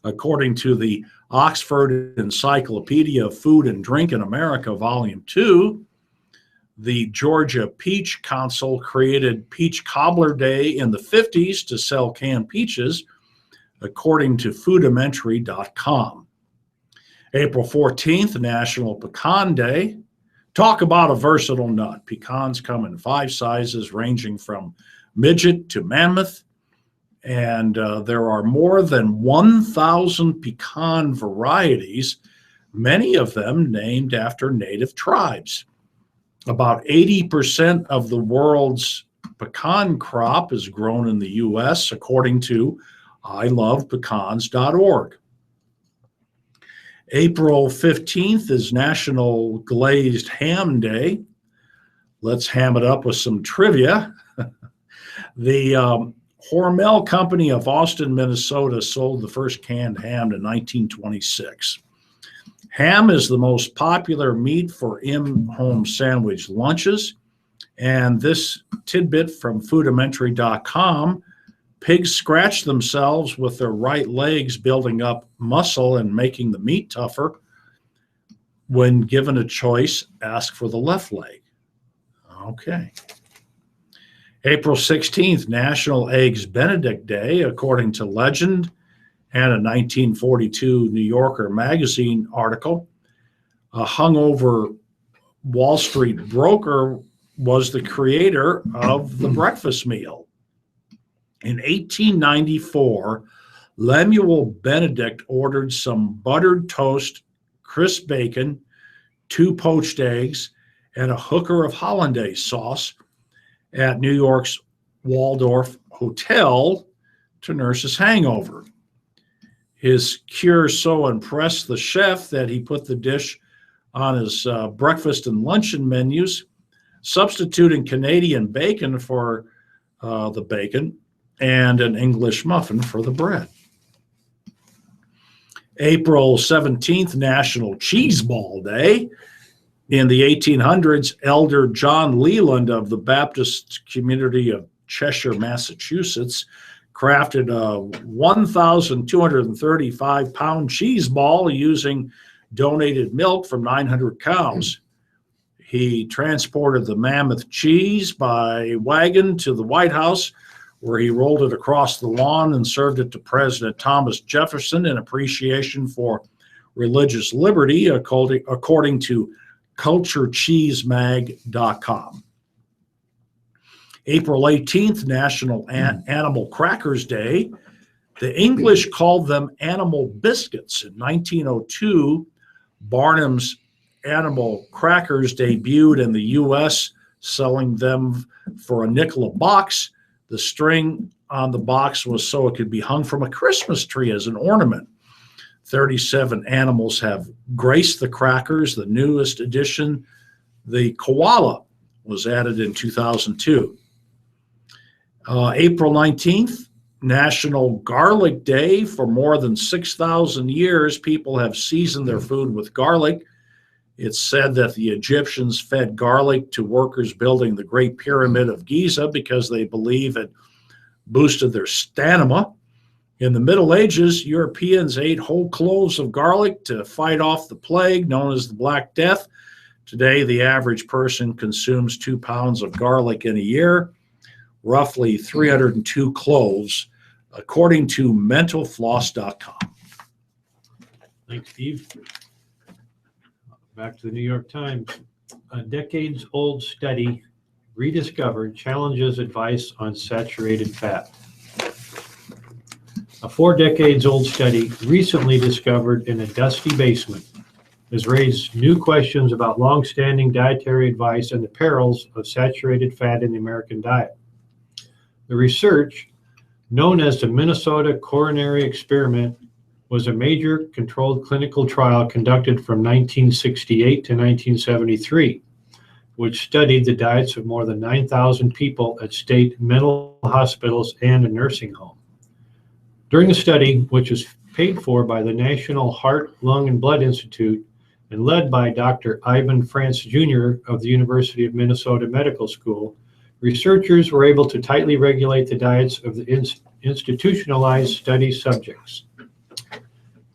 According to the Oxford Encyclopedia of Food and Drink in America, Volume 2, the Georgia Peach Council created Peach Cobbler Day in the 50s to sell canned peaches, according to Foodimentary.com. April 14th, National Pecan Day. Talk about a versatile nut. Pecans come in 5 sizes, ranging from midget to mammoth, and there are more than 1,000 pecan varieties, many of them named after native tribes. About 80% of the world's pecan crop is grown in the U.S., according to ilovepecans.org. April 15th is National Glazed Ham Day. Let's ham it up with some trivia. The Hormel Company of Austin, Minnesota sold the first canned ham in 1926. Ham is the most popular meat for in-home sandwich lunches. And this tidbit from Foodimentary.com, pigs scratch themselves with their right legs, building up muscle and making the meat tougher. When given a choice, ask for the left leg. Okay. April 16th, National Eggs Benedict Day, according to legend and a 1942 New Yorker magazine article. A hungover Wall Street broker was the creator of the breakfast meal. In 1894, Lemuel Benedict ordered some buttered toast, crisp bacon, 2 poached eggs, and a hooker of hollandaise sauce at New York's Waldorf Hotel to nurse his hangover. His cure so impressed the chef that he put the dish on his breakfast and luncheon menus, substituting Canadian bacon for the bacon and an English muffin for the bread. April 17th, National Cheese Ball Day. In the 1800s, Elder John Leland of the Baptist community of Cheshire, Massachusetts, crafted a 1,235-pound cheese ball using donated milk from 900 cows. He transported the mammoth cheese by wagon to the White House, where he rolled it across the lawn and served it to President Thomas Jefferson in appreciation for religious liberty, according to culturecheesemag.com. April 18th, National Animal Crackers Day. The English called them animal biscuits. In 1902, Barnum's animal crackers debuted in the U.S., selling them for a nickel a box. The string on the box was so it could be hung from a Christmas tree as an ornament. 37 animals have graced the crackers. The newest addition, the koala, was added in 2002. April 19th, National Garlic Day. For more than 6,000 years, people have seasoned their food with garlic. It's said that the Egyptians fed garlic to workers building the Great Pyramid of Giza because they believe it boosted their stamina. In the Middle Ages, Europeans ate whole cloves of garlic to fight off the plague known as the Black Death. Today, the average person consumes 2 pounds of garlic in a year, roughly 302 cloves, according to mentalfloss.com. Thanks, Steve. Back to the New York Times. A decades-old study rediscovered challenges advice on saturated fat. A 4 decades-old study recently discovered in a dusty basement has raised new questions about long-standing dietary advice and the perils of saturated fat in the American diet. The research, known as the Minnesota Coronary Experiment, was a major controlled clinical trial conducted from 1968 to 1973, which studied the diets of more than 9,000 people at state mental hospitals and a nursing home. During the study, which was paid for by the National Heart, Lung, and Blood Institute and led by Dr. Ivan France Jr. of the University of Minnesota Medical School, researchers were able to tightly regulate the diets of the institutionalized study subjects.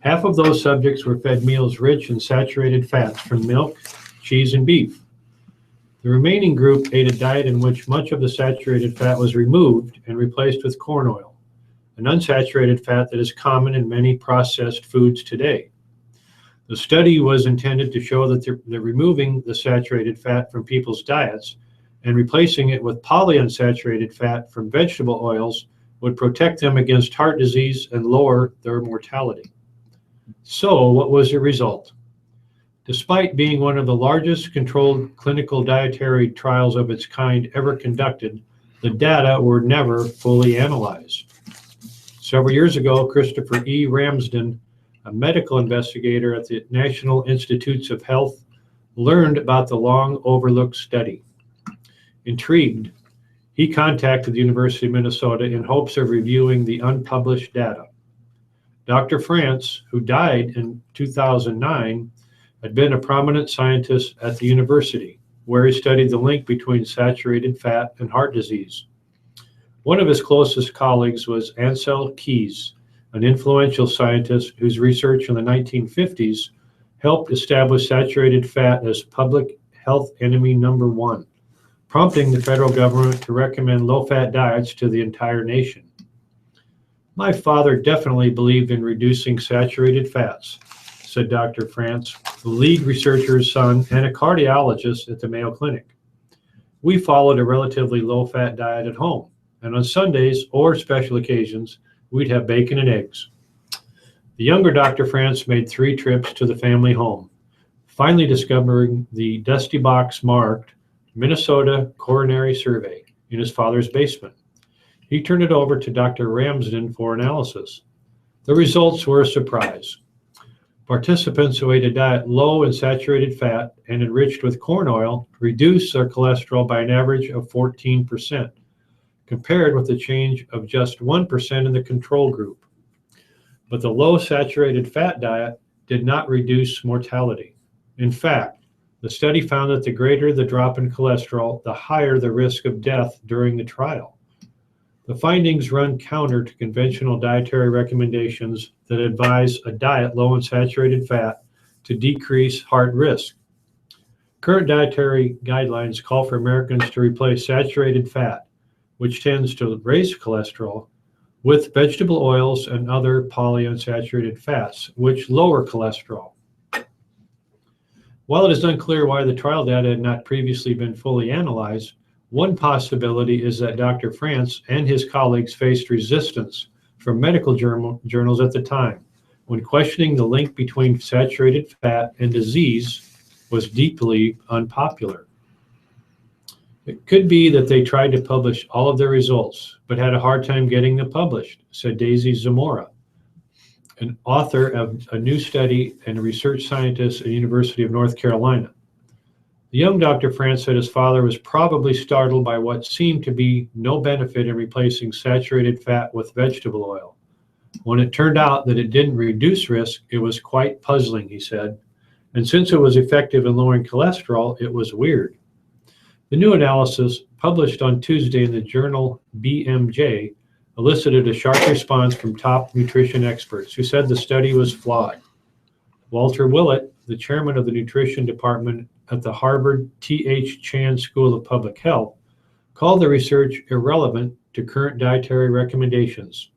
Half of those subjects were fed meals rich in saturated fats from milk, cheese, and beef. The remaining group ate a diet in which much of the saturated fat was removed and replaced with corn oil, an unsaturated fat that is common in many processed foods today. The study was intended to show that removing the saturated fat from people's diets and replacing it with polyunsaturated fat from vegetable oils would protect them against heart disease and lower their mortality. So, what was the result? Despite being one of the largest controlled clinical dietary trials of its kind ever conducted, the data were never fully analyzed. Several years ago, Christopher E. Ramsden, a medical investigator at the National Institutes of Health, learned about the long overlooked study. Intrigued, he contacted the University of Minnesota in hopes of reviewing the unpublished data. Dr. France, who died in 2009, had been a prominent scientist at the university, where he studied the link between saturated fat and heart disease. One of his closest colleagues was Ansel Keys, an influential scientist whose research in the 1950s helped establish saturated fat as public health enemy number 1, prompting the federal government to recommend low-fat diets to the entire nation. My father definitely believed in reducing saturated fats, said Dr. France, the lead researcher's son and a cardiologist at the Mayo Clinic. We followed a relatively low-fat diet at home, and on Sundays or special occasions, we'd have bacon and eggs. The younger Dr. France made 3 trips to the family home, finally discovering the dusty box marked Minnesota Coronary Survey in his father's basement. He turned it over to Dr. Ramsden for analysis. The results were a surprise. Participants who ate a diet low in saturated fat and enriched with corn oil reduced their cholesterol by an average of 14%, compared with a change of just 1% in the control group. But the low saturated fat diet did not reduce mortality. In fact, the study found that the greater the drop in cholesterol, the higher the risk of death during the trial. The findings run counter to conventional dietary recommendations that advise a diet low in saturated fat to decrease heart risk. Current dietary guidelines call for Americans to replace saturated fat, which tends to raise cholesterol, with vegetable oils and other polyunsaturated fats, which lower cholesterol. While it is unclear why the trial data had not previously been fully analyzed, one possibility is that Dr. France and his colleagues faced resistance from medical journals at the time, when questioning the link between saturated fat and disease was deeply unpopular. It could be that they tried to publish all of their results, but had a hard time getting them published, said Daisy Zamora, an author of a new study and a research scientist at the University of North Carolina. The The young Dr. France said his father was probably startled by what seemed to be no benefit in replacing saturated fat with vegetable oil. When it turned out that it didn't reduce risk, it was quite puzzling, he said. And since it was effective in lowering cholesterol, it was weird. The new analysis, published on Tuesday in the journal BMJ, elicited a sharp response from top nutrition experts who said the study was flawed. Walter Willett, the chairman of the nutrition department at the Harvard T.H. Chan School of Public Health, called the research irrelevant to current dietary recommendations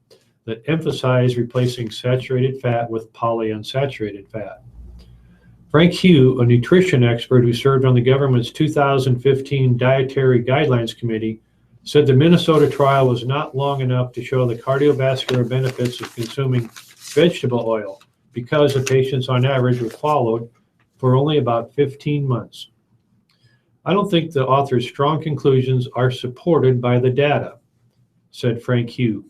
that emphasize replacing saturated fat with polyunsaturated fat. Frank Hugh, a nutrition expert who served on the government's 2015 Dietary Guidelines Committee, said the Minnesota trial was not long enough to show the cardiovascular benefits of consuming vegetable oil because the patients on average were followed for only about 15 months. I don't think the author's strong conclusions are supported by the data, said Frank Hugh.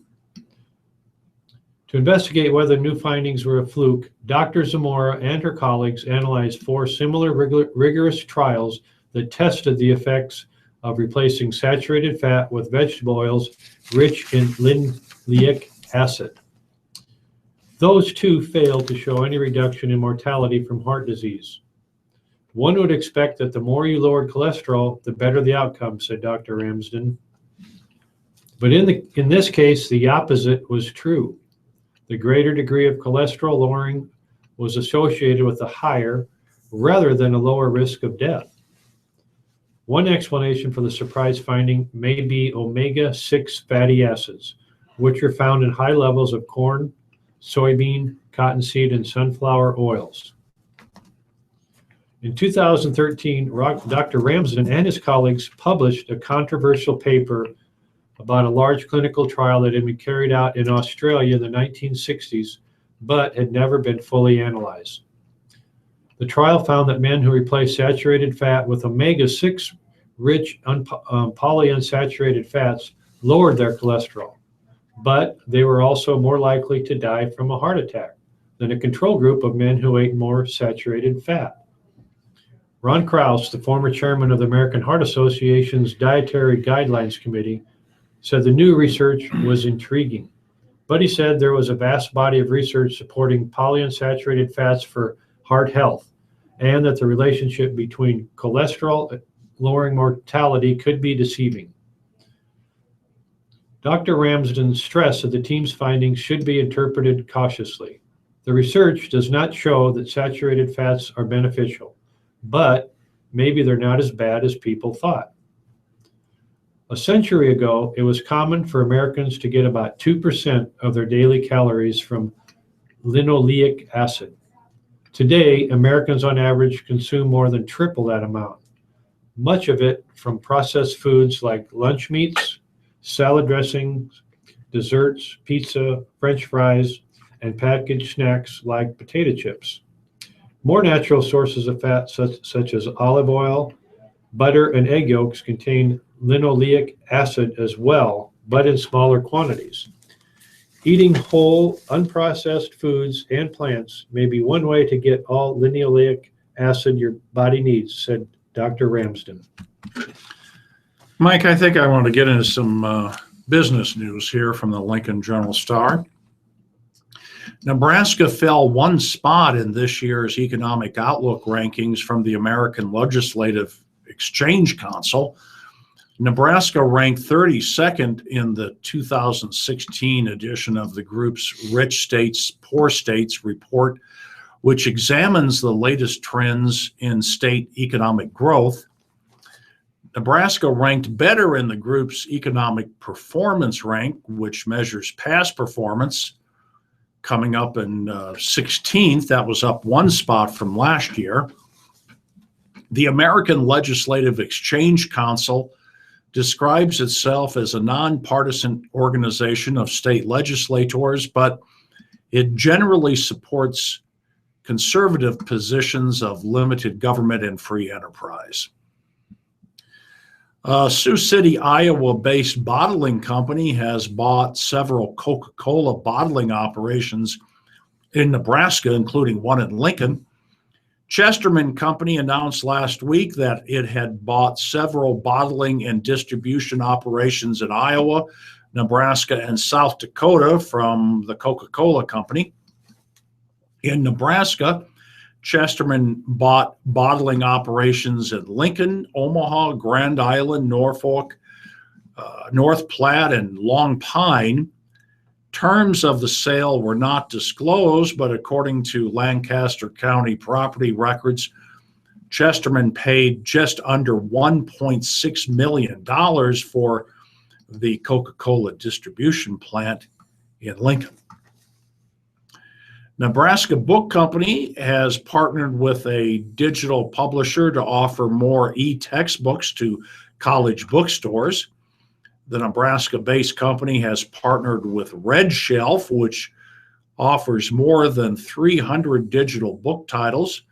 To investigate whether new findings were a fluke, Dr. Zamora and her colleagues analyzed 4 similar rigorous trials that tested the effects of replacing saturated fat with vegetable oils rich in linoleic acid. Those 2 failed to show any reduction in mortality from heart disease. One would expect that the more you lowered cholesterol, the better the outcome, said Dr. Ramsden. But in this case, the opposite was true. The greater degree of cholesterol lowering was associated with a higher rather than a lower risk of death. One explanation for the surprise finding may be omega-6 fatty acids, which are found in high levels of corn, soybean, cottonseed, and sunflower oils. In 2013, Dr. Ramsden and his colleagues published a controversial paper about a large clinical trial that had been carried out in Australia in the 1960s, but had never been fully analyzed. The trial found that men who replaced saturated fat with omega-6 rich polyunsaturated fats lowered their cholesterol, but they were also more likely to die from a heart attack than a control group of men who ate more saturated fat. Ron Krause, the former chairman of the American Heart Association's Dietary Guidelines Committee, said the new research was intriguing, but he said there was a vast body of research supporting polyunsaturated fats for heart health, and that the relationship between cholesterol lowering mortality could be deceiving. Dr. Ramsden stressed that the team's findings should be interpreted cautiously. The research does not show that saturated fats are beneficial, but maybe they're not as bad as people thought. A century ago, it was common for Americans to get about 2% of their daily calories from linoleic acid. Today, Americans on average consume more than triple that amount, much of it from processed foods like lunch meats, salad dressings, desserts, pizza, French fries, and packaged snacks like potato chips. More natural sources of fat, such as olive oil, butter, and egg yolks, contain linoleic acid as well, but in smaller quantities. Eating whole, unprocessed foods and plants may be one way to get all linoleic acid your body needs, said Dr. Ramsden. Mike, I think I want to get into some business news here from the Lincoln Journal-Star. Nebraska fell 1 spot in this year's Economic Outlook rankings from the American Legislative Exchange Council. Nebraska ranked 32nd in the 2016 edition of the group's Rich States, Poor States report, which examines the latest trends in state economic growth. Nebraska ranked better in the group's economic performance rank, which measures past performance, coming up in 16th. That was up 1 spot from last year. The American Legislative Exchange Council describes itself as a nonpartisan organization of state legislators, but it generally supports conservative positions of limited government and free enterprise. Sioux City, Iowa-based bottling company has bought several Coca-Cola bottling operations in Nebraska, including one in Lincoln. Chesterman Company announced last week that it had bought several bottling and distribution operations in Iowa, Nebraska, and South Dakota from the Coca-Cola Company. In Nebraska, Chesterman bought bottling operations in Lincoln, Omaha, Grand Island, Norfolk, North Platte, and Long Pine. Terms of the sale were not disclosed, but according to Lancaster County property records, Chesterman paid just under $1.6 million for the Coca-Cola distribution plant in Lincoln. Nebraska Book Company has partnered with a digital publisher to offer more e-textbooks to college bookstores. The Nebraska-based company has partnered with Red Shelf, which offers more than 300 digital book titles.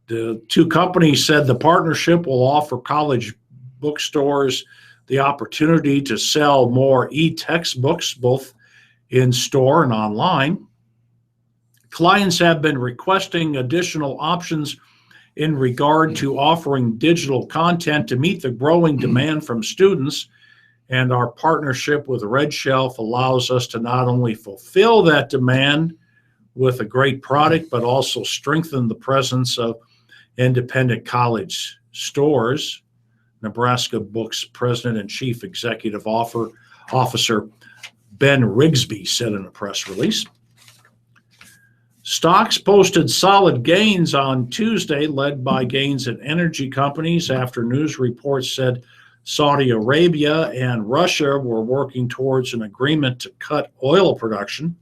The two companies said the partnership will offer college bookstores the opportunity to sell more e-textbooks, both in store and online. Clients have been requesting additional options in regard to offering digital content to meet the growing demand from students. And our partnership with Red Shelf allows us to not only fulfill that demand with a great product, but also strengthen the presence of independent college stores. Nebraska Books President and Chief Executive Officer Ben Rigsby said in a press release. Stocks posted solid gains on Tuesday, led by gains in energy companies after news reports said Saudi Arabia and Russia were working towards an agreement to cut oil production.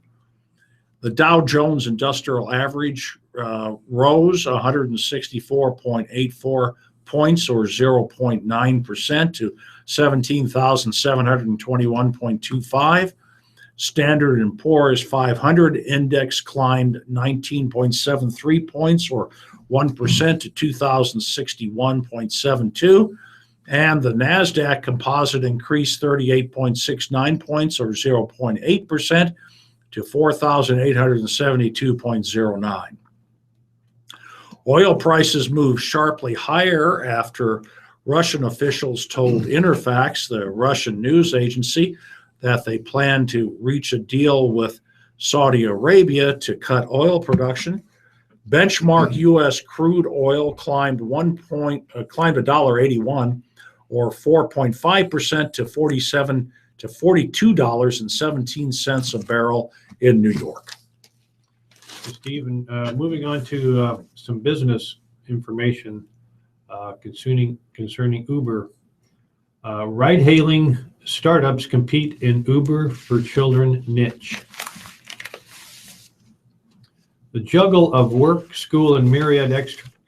The Dow Jones Industrial Average rose 164.84 points, or 0.9%, to 17,721.25. Standard & Poor's 500 index climbed 19.73 points, or 1%, to 2,061.72. And the NASDAQ composite increased 38.69 points, or 0.8%, to 4,872.09. Oil prices moved sharply higher after Russian officials told Interfax, the Russian news agency, that they plan to reach a deal with Saudi Arabia to cut oil production. Benchmark U.S. crude oil climbed $1.81, or 4.5%, to $42.17 a barrel in New York. Stephen, moving on to some business information concerning Uber. Ride-hailing startups compete in Uber for Children niche. The juggle of work, school, and myriad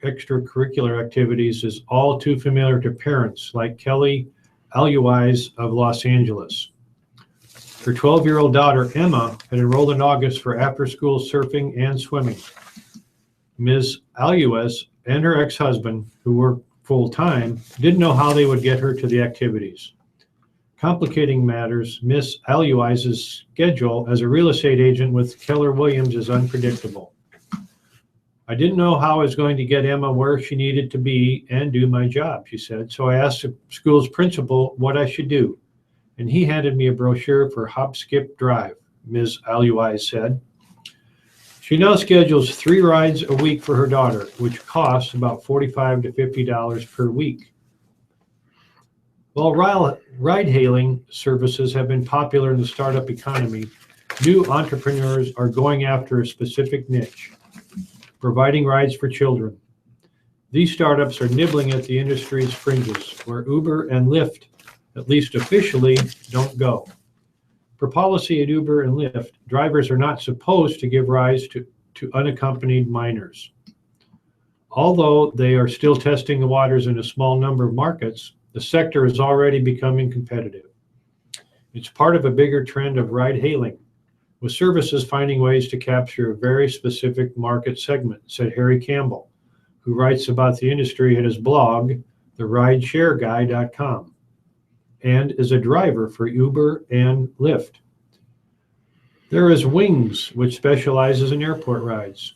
extracurricular activities is all too familiar to parents like Kelly Aluise of Los Angeles. Her 12-year-old daughter, Emma, had enrolled in August for after-school surfing and swimming. Ms. Aluise and her ex-husband, who work full-time, didn't know how they would get her to the activities. Complicating matters, Ms. Aluise's schedule as a real estate agent with Keller Williams is unpredictable. I didn't know how I was going to get Emma where she needed to be and do my job, she said, so I asked the school's principal what I should do, and he handed me a brochure for Hop, Skip, Drive, Ms. Aluise said. She now schedules 3 rides a week for her daughter, which costs about $45 to $50 per week. While ride-hailing services have been popular in the startup economy, new entrepreneurs are going after a specific niche, providing rides for children. These startups are nibbling at the industry's fringes, where Uber and Lyft, at least officially, don't go. Per policy at Uber and Lyft, drivers are not supposed to give rides to unaccompanied minors. Although they are still testing the waters in a small number of markets, the sector is already becoming competitive. It's part of a bigger trend of ride-hailing, with services finding ways to capture a very specific market segment, said Harry Campbell, who writes about the industry at his blog, therideshareguy.com, and is a driver for Uber and Lyft. There is Wings, which specializes in airport rides.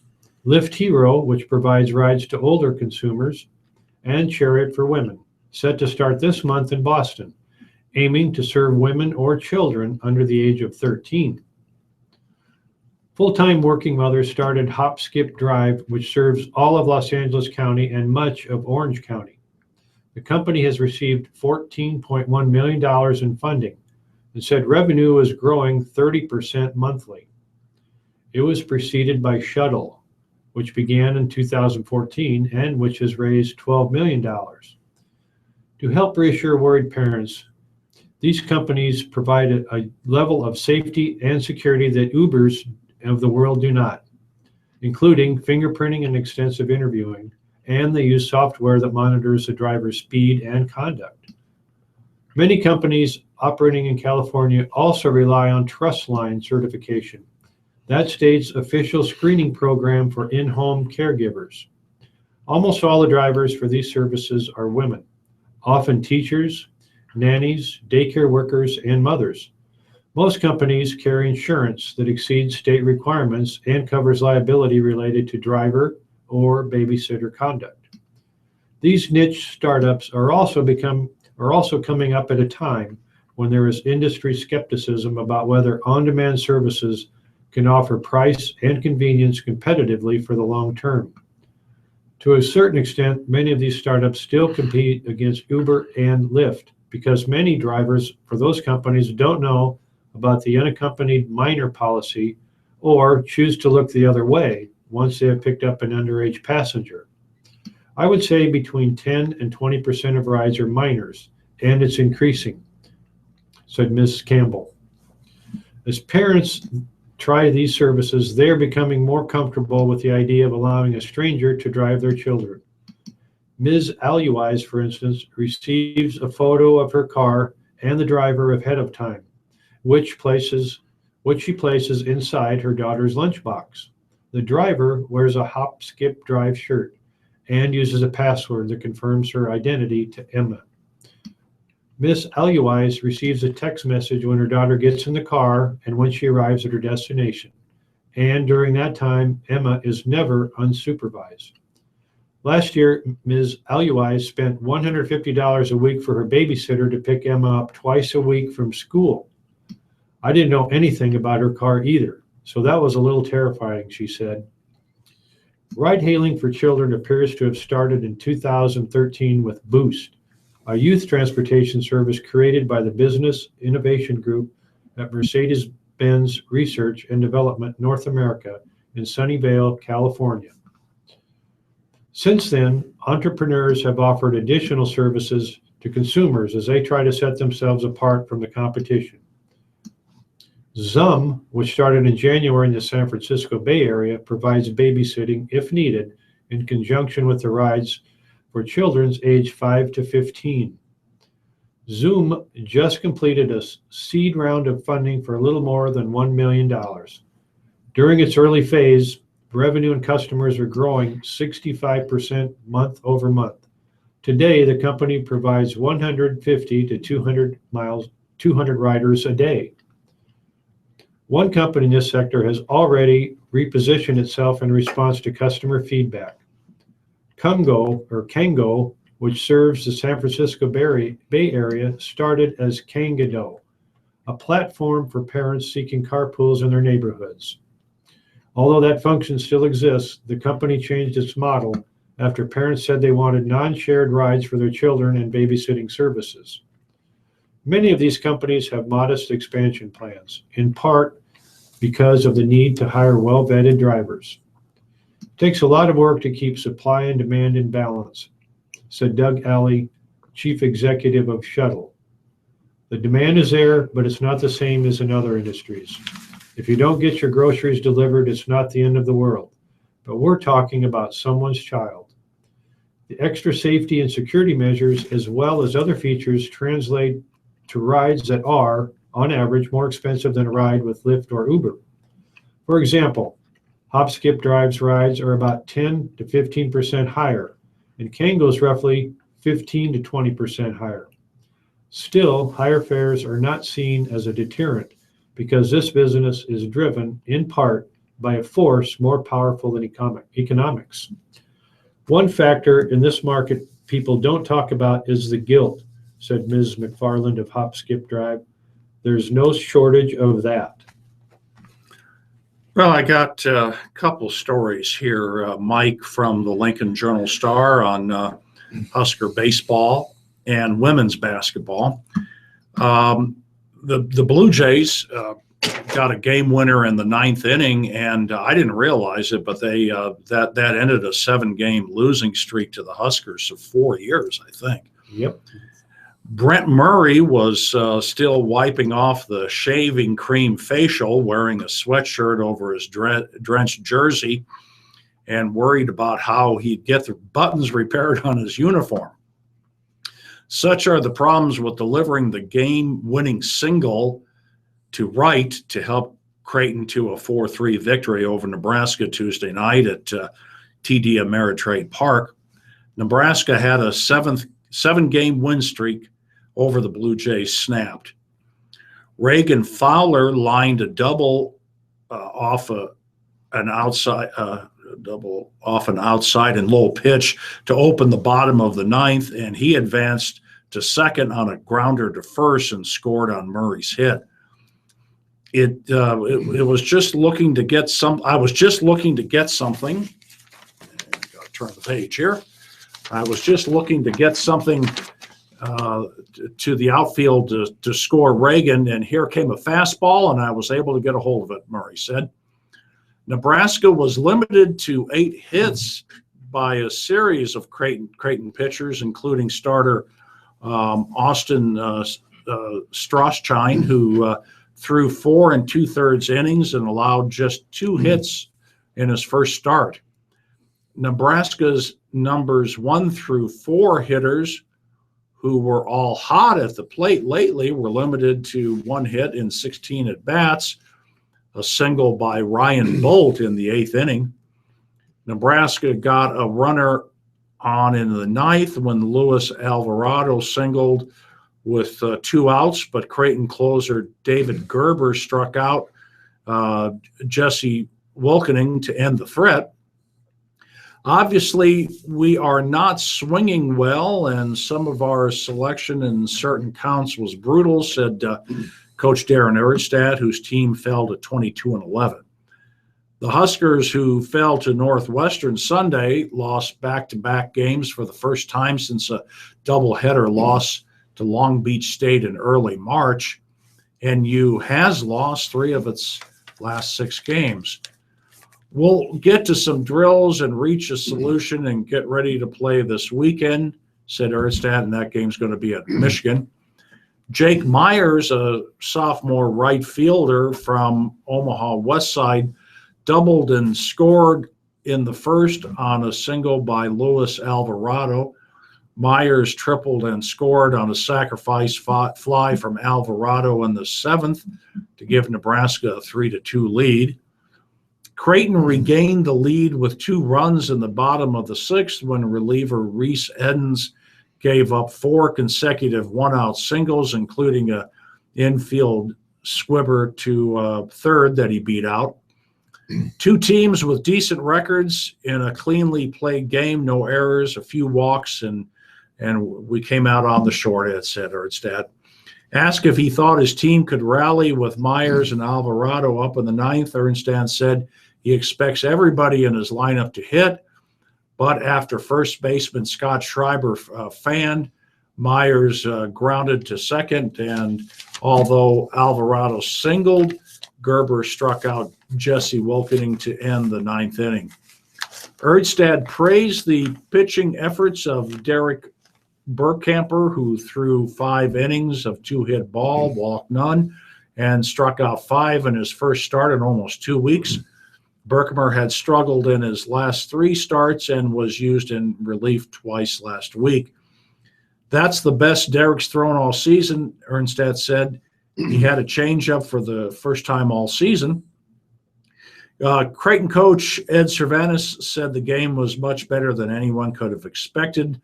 Lyft Hero, which provides rides to older consumers, and Chariot for Women, set to start this month in Boston, aiming to serve women or children under the age of 13. Full-time working mothers started Hop Skip Drive, which serves all of Los Angeles County and much of Orange County. The company has received $14.1 million in funding and said revenue is growing 30% monthly. It was preceded by Shuttle, which began in 2014 and which has raised $12 million. To help reassure worried parents, these companies provide a level of safety and security that Ubers of the world do not, including fingerprinting and extensive interviewing, and they use software that monitors the driver's speed and conduct. Many companies operating in California also rely on Trustline certification, that state's official screening program for in-home caregivers. Almost all the drivers for these services are women, often teachers, nannies, daycare workers, and mothers. Most companies carry insurance that exceeds state requirements and covers liability related to driver or babysitter conduct. These niche startups are also coming up at a time when there is industry skepticism about whether on-demand services can offer price and convenience competitively for the long term. To a certain extent, many of these startups still compete against Uber and Lyft because many drivers for those companies don't know about the unaccompanied minor policy or choose to look the other way once they have picked up an underage passenger. I would say between 10 and 20% of rides are minors, and it's increasing, said Ms. Campbell. As parents try these services, they are becoming more comfortable with the idea of allowing a stranger to drive their children. Ms. Aluise, for instance, receives a photo of her car and the driver ahead of time, which she places inside her daughter's lunchbox. The driver wears a Hop Skip Drive shirt and uses a password that confirms her identity to Emma. Miss Aluise receives a text message when her daughter gets in the car and when she arrives at her destination. And during that time, Emma is never unsupervised. Last year, Ms. Aluise spent $150 a week for her babysitter to pick Emma up twice a week from school. I didn't know anything about her car either, so that was a little terrifying, she said. Ride-hailing for children appears to have started in 2013 with Boost, a youth transportation service created by the Business Innovation Group at Mercedes-Benz Research and Development North America in Sunnyvale, California. Since then, entrepreneurs have offered additional services to consumers as they try to set themselves apart from the competition. Zum, which started in January in the San Francisco Bay Area, provides babysitting if needed in conjunction with the rides for children aged 5 to 15. Zoom just completed a seed round of funding for a little more than $1 million. During its early phase, revenue and customers are growing 65% month over month. Today, the company provides 150 to 200 riders a day. One company in this sector has already repositioned itself in response to customer feedback. Kango, which serves the San Francisco Bay Area, started as Kangado, a platform for parents seeking carpools in their neighborhoods. Although that function still exists, the company changed its model after parents said they wanted non-shared rides for their children and babysitting services. Many of these companies have modest expansion plans, in part because of the need to hire well-vetted drivers. It takes a lot of work to keep supply and demand in balance, said Doug Alley, chief executive of Shuttle. The demand is there, but it's not the same as in other industries. If you don't get your groceries delivered, it's not the end of the world. But we're talking about someone's child. The extra safety and security measures, as well as other features, translate to rides that are, on average, more expensive than a ride with Lyft or Uber. For example, Hop Skip Drive's rides are about 10 to 15% higher, and Kango's roughly 15 to 20% higher. Still, higher fares are not seen as a deterrent because this business is driven, in part, by a force more powerful than economics. One factor in this market people don't talk about is the guilt, said Ms. McFarland of Hop Skip Drive. There's no shortage of that. Well, I got a couple stories here. Mike from the Lincoln Journal-Star on Husker baseball and women's basketball. The Blue Jays got a game winner in the ninth inning, and I didn't realize it, but they that ended a 7-game losing streak to the Huskers of 4 years, I think. Yep. Brent Murray was still wiping off the shaving cream facial, wearing a sweatshirt over his drenched jersey, and worried about how he'd get the buttons repaired on his uniform. Such are the problems with delivering the game-winning single to Wright to help Creighton to a 4-3 victory over Nebraska Tuesday night at TD Ameritrade Park. Nebraska had a 7-game win streak over the Blue Jays snapped. Reagan Fowler lined a double off an outside and low pitch to open the bottom of the ninth, and he advanced to second on a grounder to first and scored on Murray's hit. It was just looking to get some. I was just looking to get something. Gotta turn the page here. I was just looking to get something to the outfield to score Reagan, and here came a fastball, and I was able to get a hold of it, Murray said. Nebraska was limited to 8 hits by a series of Creighton pitchers, including starter Austin Strauschine, who threw 4 2/3 innings and allowed just 2 hits in his first start. Nebraska's numbers 1 through 4 hitters, who were all hot at the plate lately, were limited to 1 hit in 16 at-bats, a single by Ryan Bolt in the 8th inning. Nebraska got a runner on in the 9th when Luis Alvarado singled with 2 outs, but Creighton closer David Gerber struck out Jesse Wilkening to end the threat. Obviously, we are not swinging well, and some of our selection in certain counts was brutal, said Coach Darren Erdstad, whose team fell to 22-11. The Huskers, who fell to Northwestern Sunday, lost back-to-back games for the first time since a doubleheader loss to Long Beach State in early March. NU has lost 3 of its last 6 games. We'll get to some drills and reach a solution and get ready to play this weekend, said Erdstad, and that game's going to be at Michigan. Jake Myers, a sophomore right fielder from Omaha West Side, doubled and scored in the first on a single by Luis Alvarado. Myers tripled and scored on a sacrifice fly from Alvarado in the 7th to give Nebraska a 3-2 lead. Creighton regained the lead with 2 runs in the bottom of the 6th when reliever Reese Edens gave up 4 consecutive one-out singles, including a infield squibber to third that he beat out. 2 teams with decent records in a cleanly played game, no errors, a few walks, and we came out on the short end, said Erdstad. Asked if he thought his team could rally with Myers and Alvarado up in the 9th, Erdstad said he expects everybody in his lineup to hit, but after first baseman Scott Schreiber fanned, Myers grounded to second, and although Alvarado singled, Gerber struck out Jesse Wilkening to end the 9th inning. Erdstad praised the pitching efforts of Derek Burkamper, who threw 5 innings of 2-hit ball, walked none, and struck out 5 in his first start in almost 2 weeks. Burkamper had struggled in his last 3 starts and was used in relief twice last week. That's the best Derek's thrown all season, Erdstad said. He had a changeup for the first time all season. Creighton coach Ed Cervantes said the game was much better than anyone could have expected.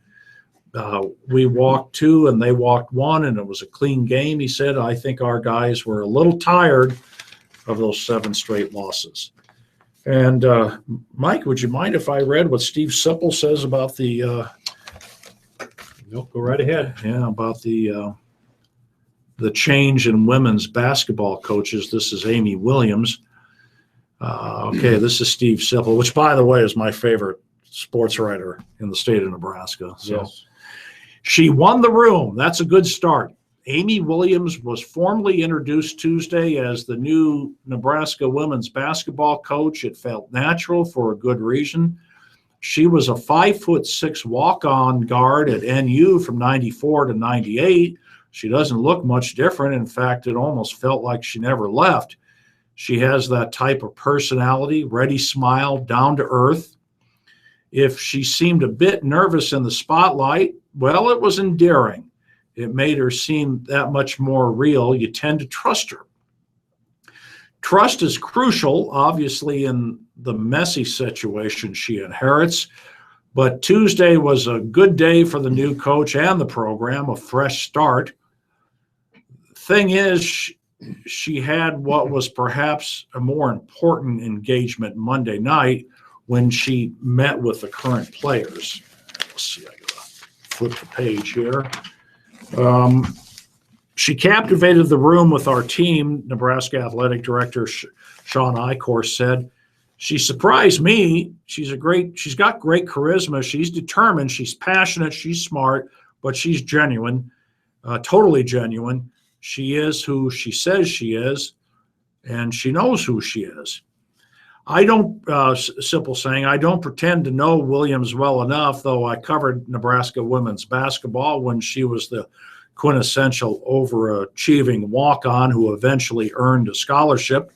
We walked 2 and they walked 1, and it was a clean game, he said. I think our guys were a little tired of those 7 straight losses. And Mike, would you mind if I read what Steve Sipple says about the Nope, go right ahead. about the change in women's basketball coaches? This is Amy Williams. Okay, this is Steve Sipple, which, by the way, is my favorite sports writer in the state of Nebraska. So Yes. she won the room. That's a good start. Amy Williams was formally introduced Tuesday as the new Nebraska women's basketball coach. It felt natural for a good reason. She was a 5'6" walk-on guard at NU from 94 to 98. She doesn't look much different. In fact, it almost felt like she never left. She has that type of personality, ready smile, down to earth. If she seemed a bit nervous in the spotlight, well, it was endearing. It made her seem that much more real. You tend to trust her. Trust is crucial, obviously, in the messy situation she inherits. But Tuesday was a good day for the new coach and the program, a fresh start. Thing is, she had what was perhaps a more important engagement Monday night when she met with the current players. Let's see, I gotta flip the page here. She captivated the room with our team, Nebraska Athletic Director Sean Eichhorst said. She surprised me. She's got great charisma. She's determined. She's passionate. She's smart, but she's genuine, totally genuine. She is who she says she is, and she knows who she is. Simple saying, I don't pretend to know Williams well enough, though I covered Nebraska women's basketball when she was the quintessential overachieving walk-on who eventually earned a scholarship.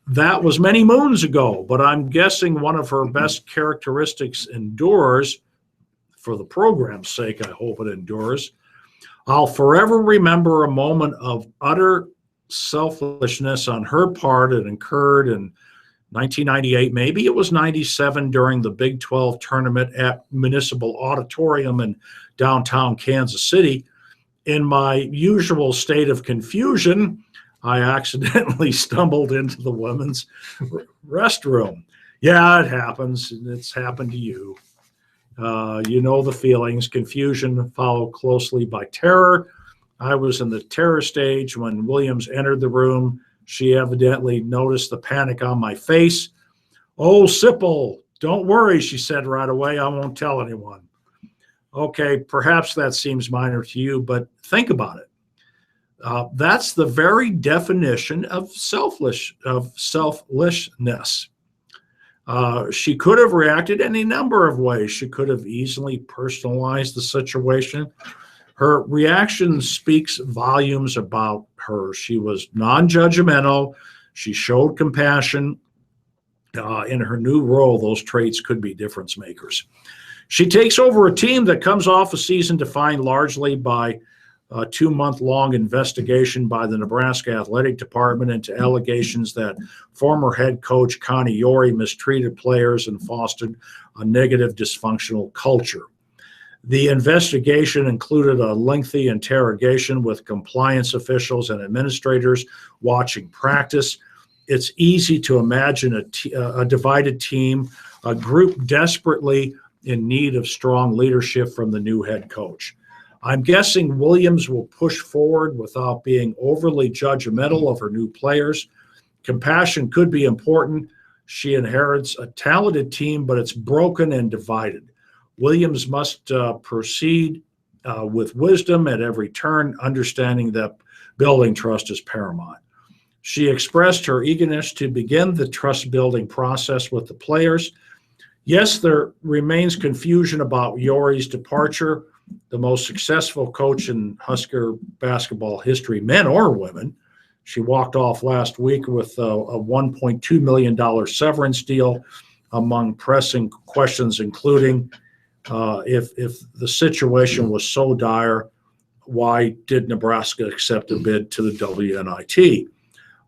That was many moons ago, but I'm guessing one of her best characteristics endures. For the program's sake, I hope it endures. I'll forever remember a moment of utter selfishness on her part it occurred in 1998, maybe it was 97, during the Big 12 tournament at Municipal Auditorium in downtown Kansas City. In my usual state of confusion, I accidentally stumbled into the women's restroom. Yeah, it happens. It's happened to you. You know the feelings. Confusion followed closely by terror. I was in the terror stage when Williams entered the room. She evidently noticed the panic on my face. Oh, Sipple, don't worry, she said right away. I won't tell anyone. Okay, perhaps that seems minor to you, but think about it. That's the very definition of selflessness. She could have reacted any number of ways. She could have easily personalized the situation. Her reaction speaks volumes about her. She was non-judgmental. She showed compassion. In her new role, those traits could be difference makers. She takes over a team that comes off a season defined largely by a 2-month-long investigation by the Nebraska Athletic Department into allegations that former head coach Connie Yori mistreated players and fostered a negative, dysfunctional culture. The investigation included a lengthy interrogation with compliance officials and administrators watching practice. It's easy to imagine a divided team, a group desperately in need of strong leadership from the new head coach. I'm guessing Williams will push forward without being overly judgmental of her new players. Compassion could be important. She inherits a talented team, but it's broken and divided. Williams must proceed with wisdom at every turn, understanding that building trust is paramount. She expressed her eagerness to begin the trust-building process with the players. Yes, there remains confusion about Yori's departure, the most successful coach in Husker basketball history, men or women. She walked off last week with a $1.2 million severance deal, among pressing questions, including if the situation was so dire, why did Nebraska accept a bid to the WNIT?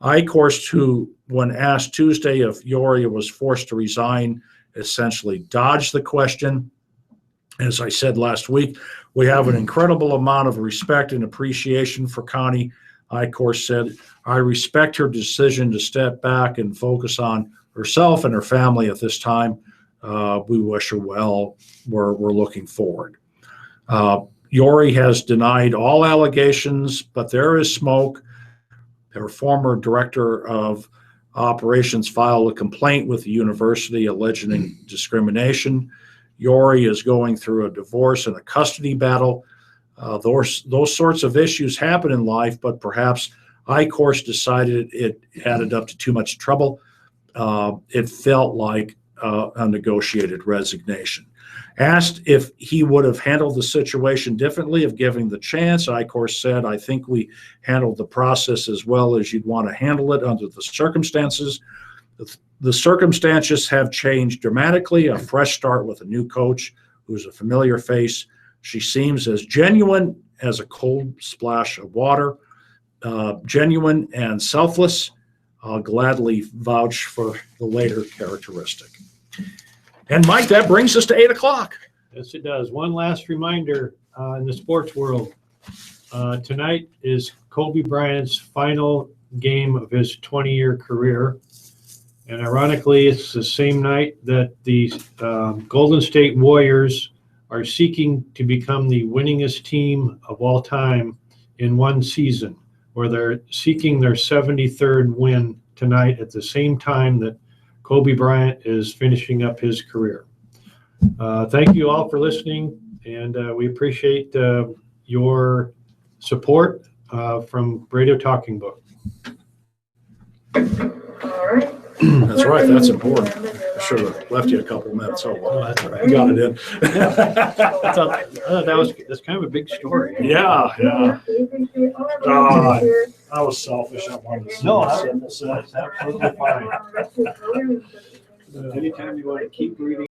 Eichhorst, who, when asked Tuesday if Yori was forced to resign, essentially dodged the question. As I said last week, we have an incredible amount of respect and appreciation for Connie. Eichhorst said, I respect her decision to step back and focus on herself and her family at this time. We wish her well. We're looking forward. Yori has denied all allegations, but there is smoke. Her former director of operations filed a complaint with the university alleging discrimination. Yori is going through a divorce and a custody battle. Those sorts of issues happen in life, but perhaps I-Course decided it added up to too much trouble. It felt like a negotiated resignation. Asked if he would have handled the situation differently if given the chance, I-Course said, "I think we handled the process as well as you'd want to handle it under the circumstances. The circumstances have changed dramatically. A fresh start with a new coach who's a familiar face. She seems as genuine as a cold splash of water, genuine and selfless. I'll gladly vouch for the later characteristic." And Mike, that brings us to 8 o'clock. Yes, it does. One last reminder in the sports world. Tonight is Kobe Bryant's final game of his 20-year career. And ironically, it's the same night that the Golden State Warriors are seeking to become the winningest team of all time in one season, where they're seeking their 73rd win tonight at the same time that Kobe Bryant is finishing up his career. Thank you all for listening, and we appreciate your support from Radio Talking Book. All right. That's right. That's important. I should have left you a couple minutes. Oh, well, that's all right. You got it in. That's kind of a big story. Yeah. We appreciate all of our here. I was selfish. I wanted to No, say that's absolutely fine. Anytime you want to keep reading.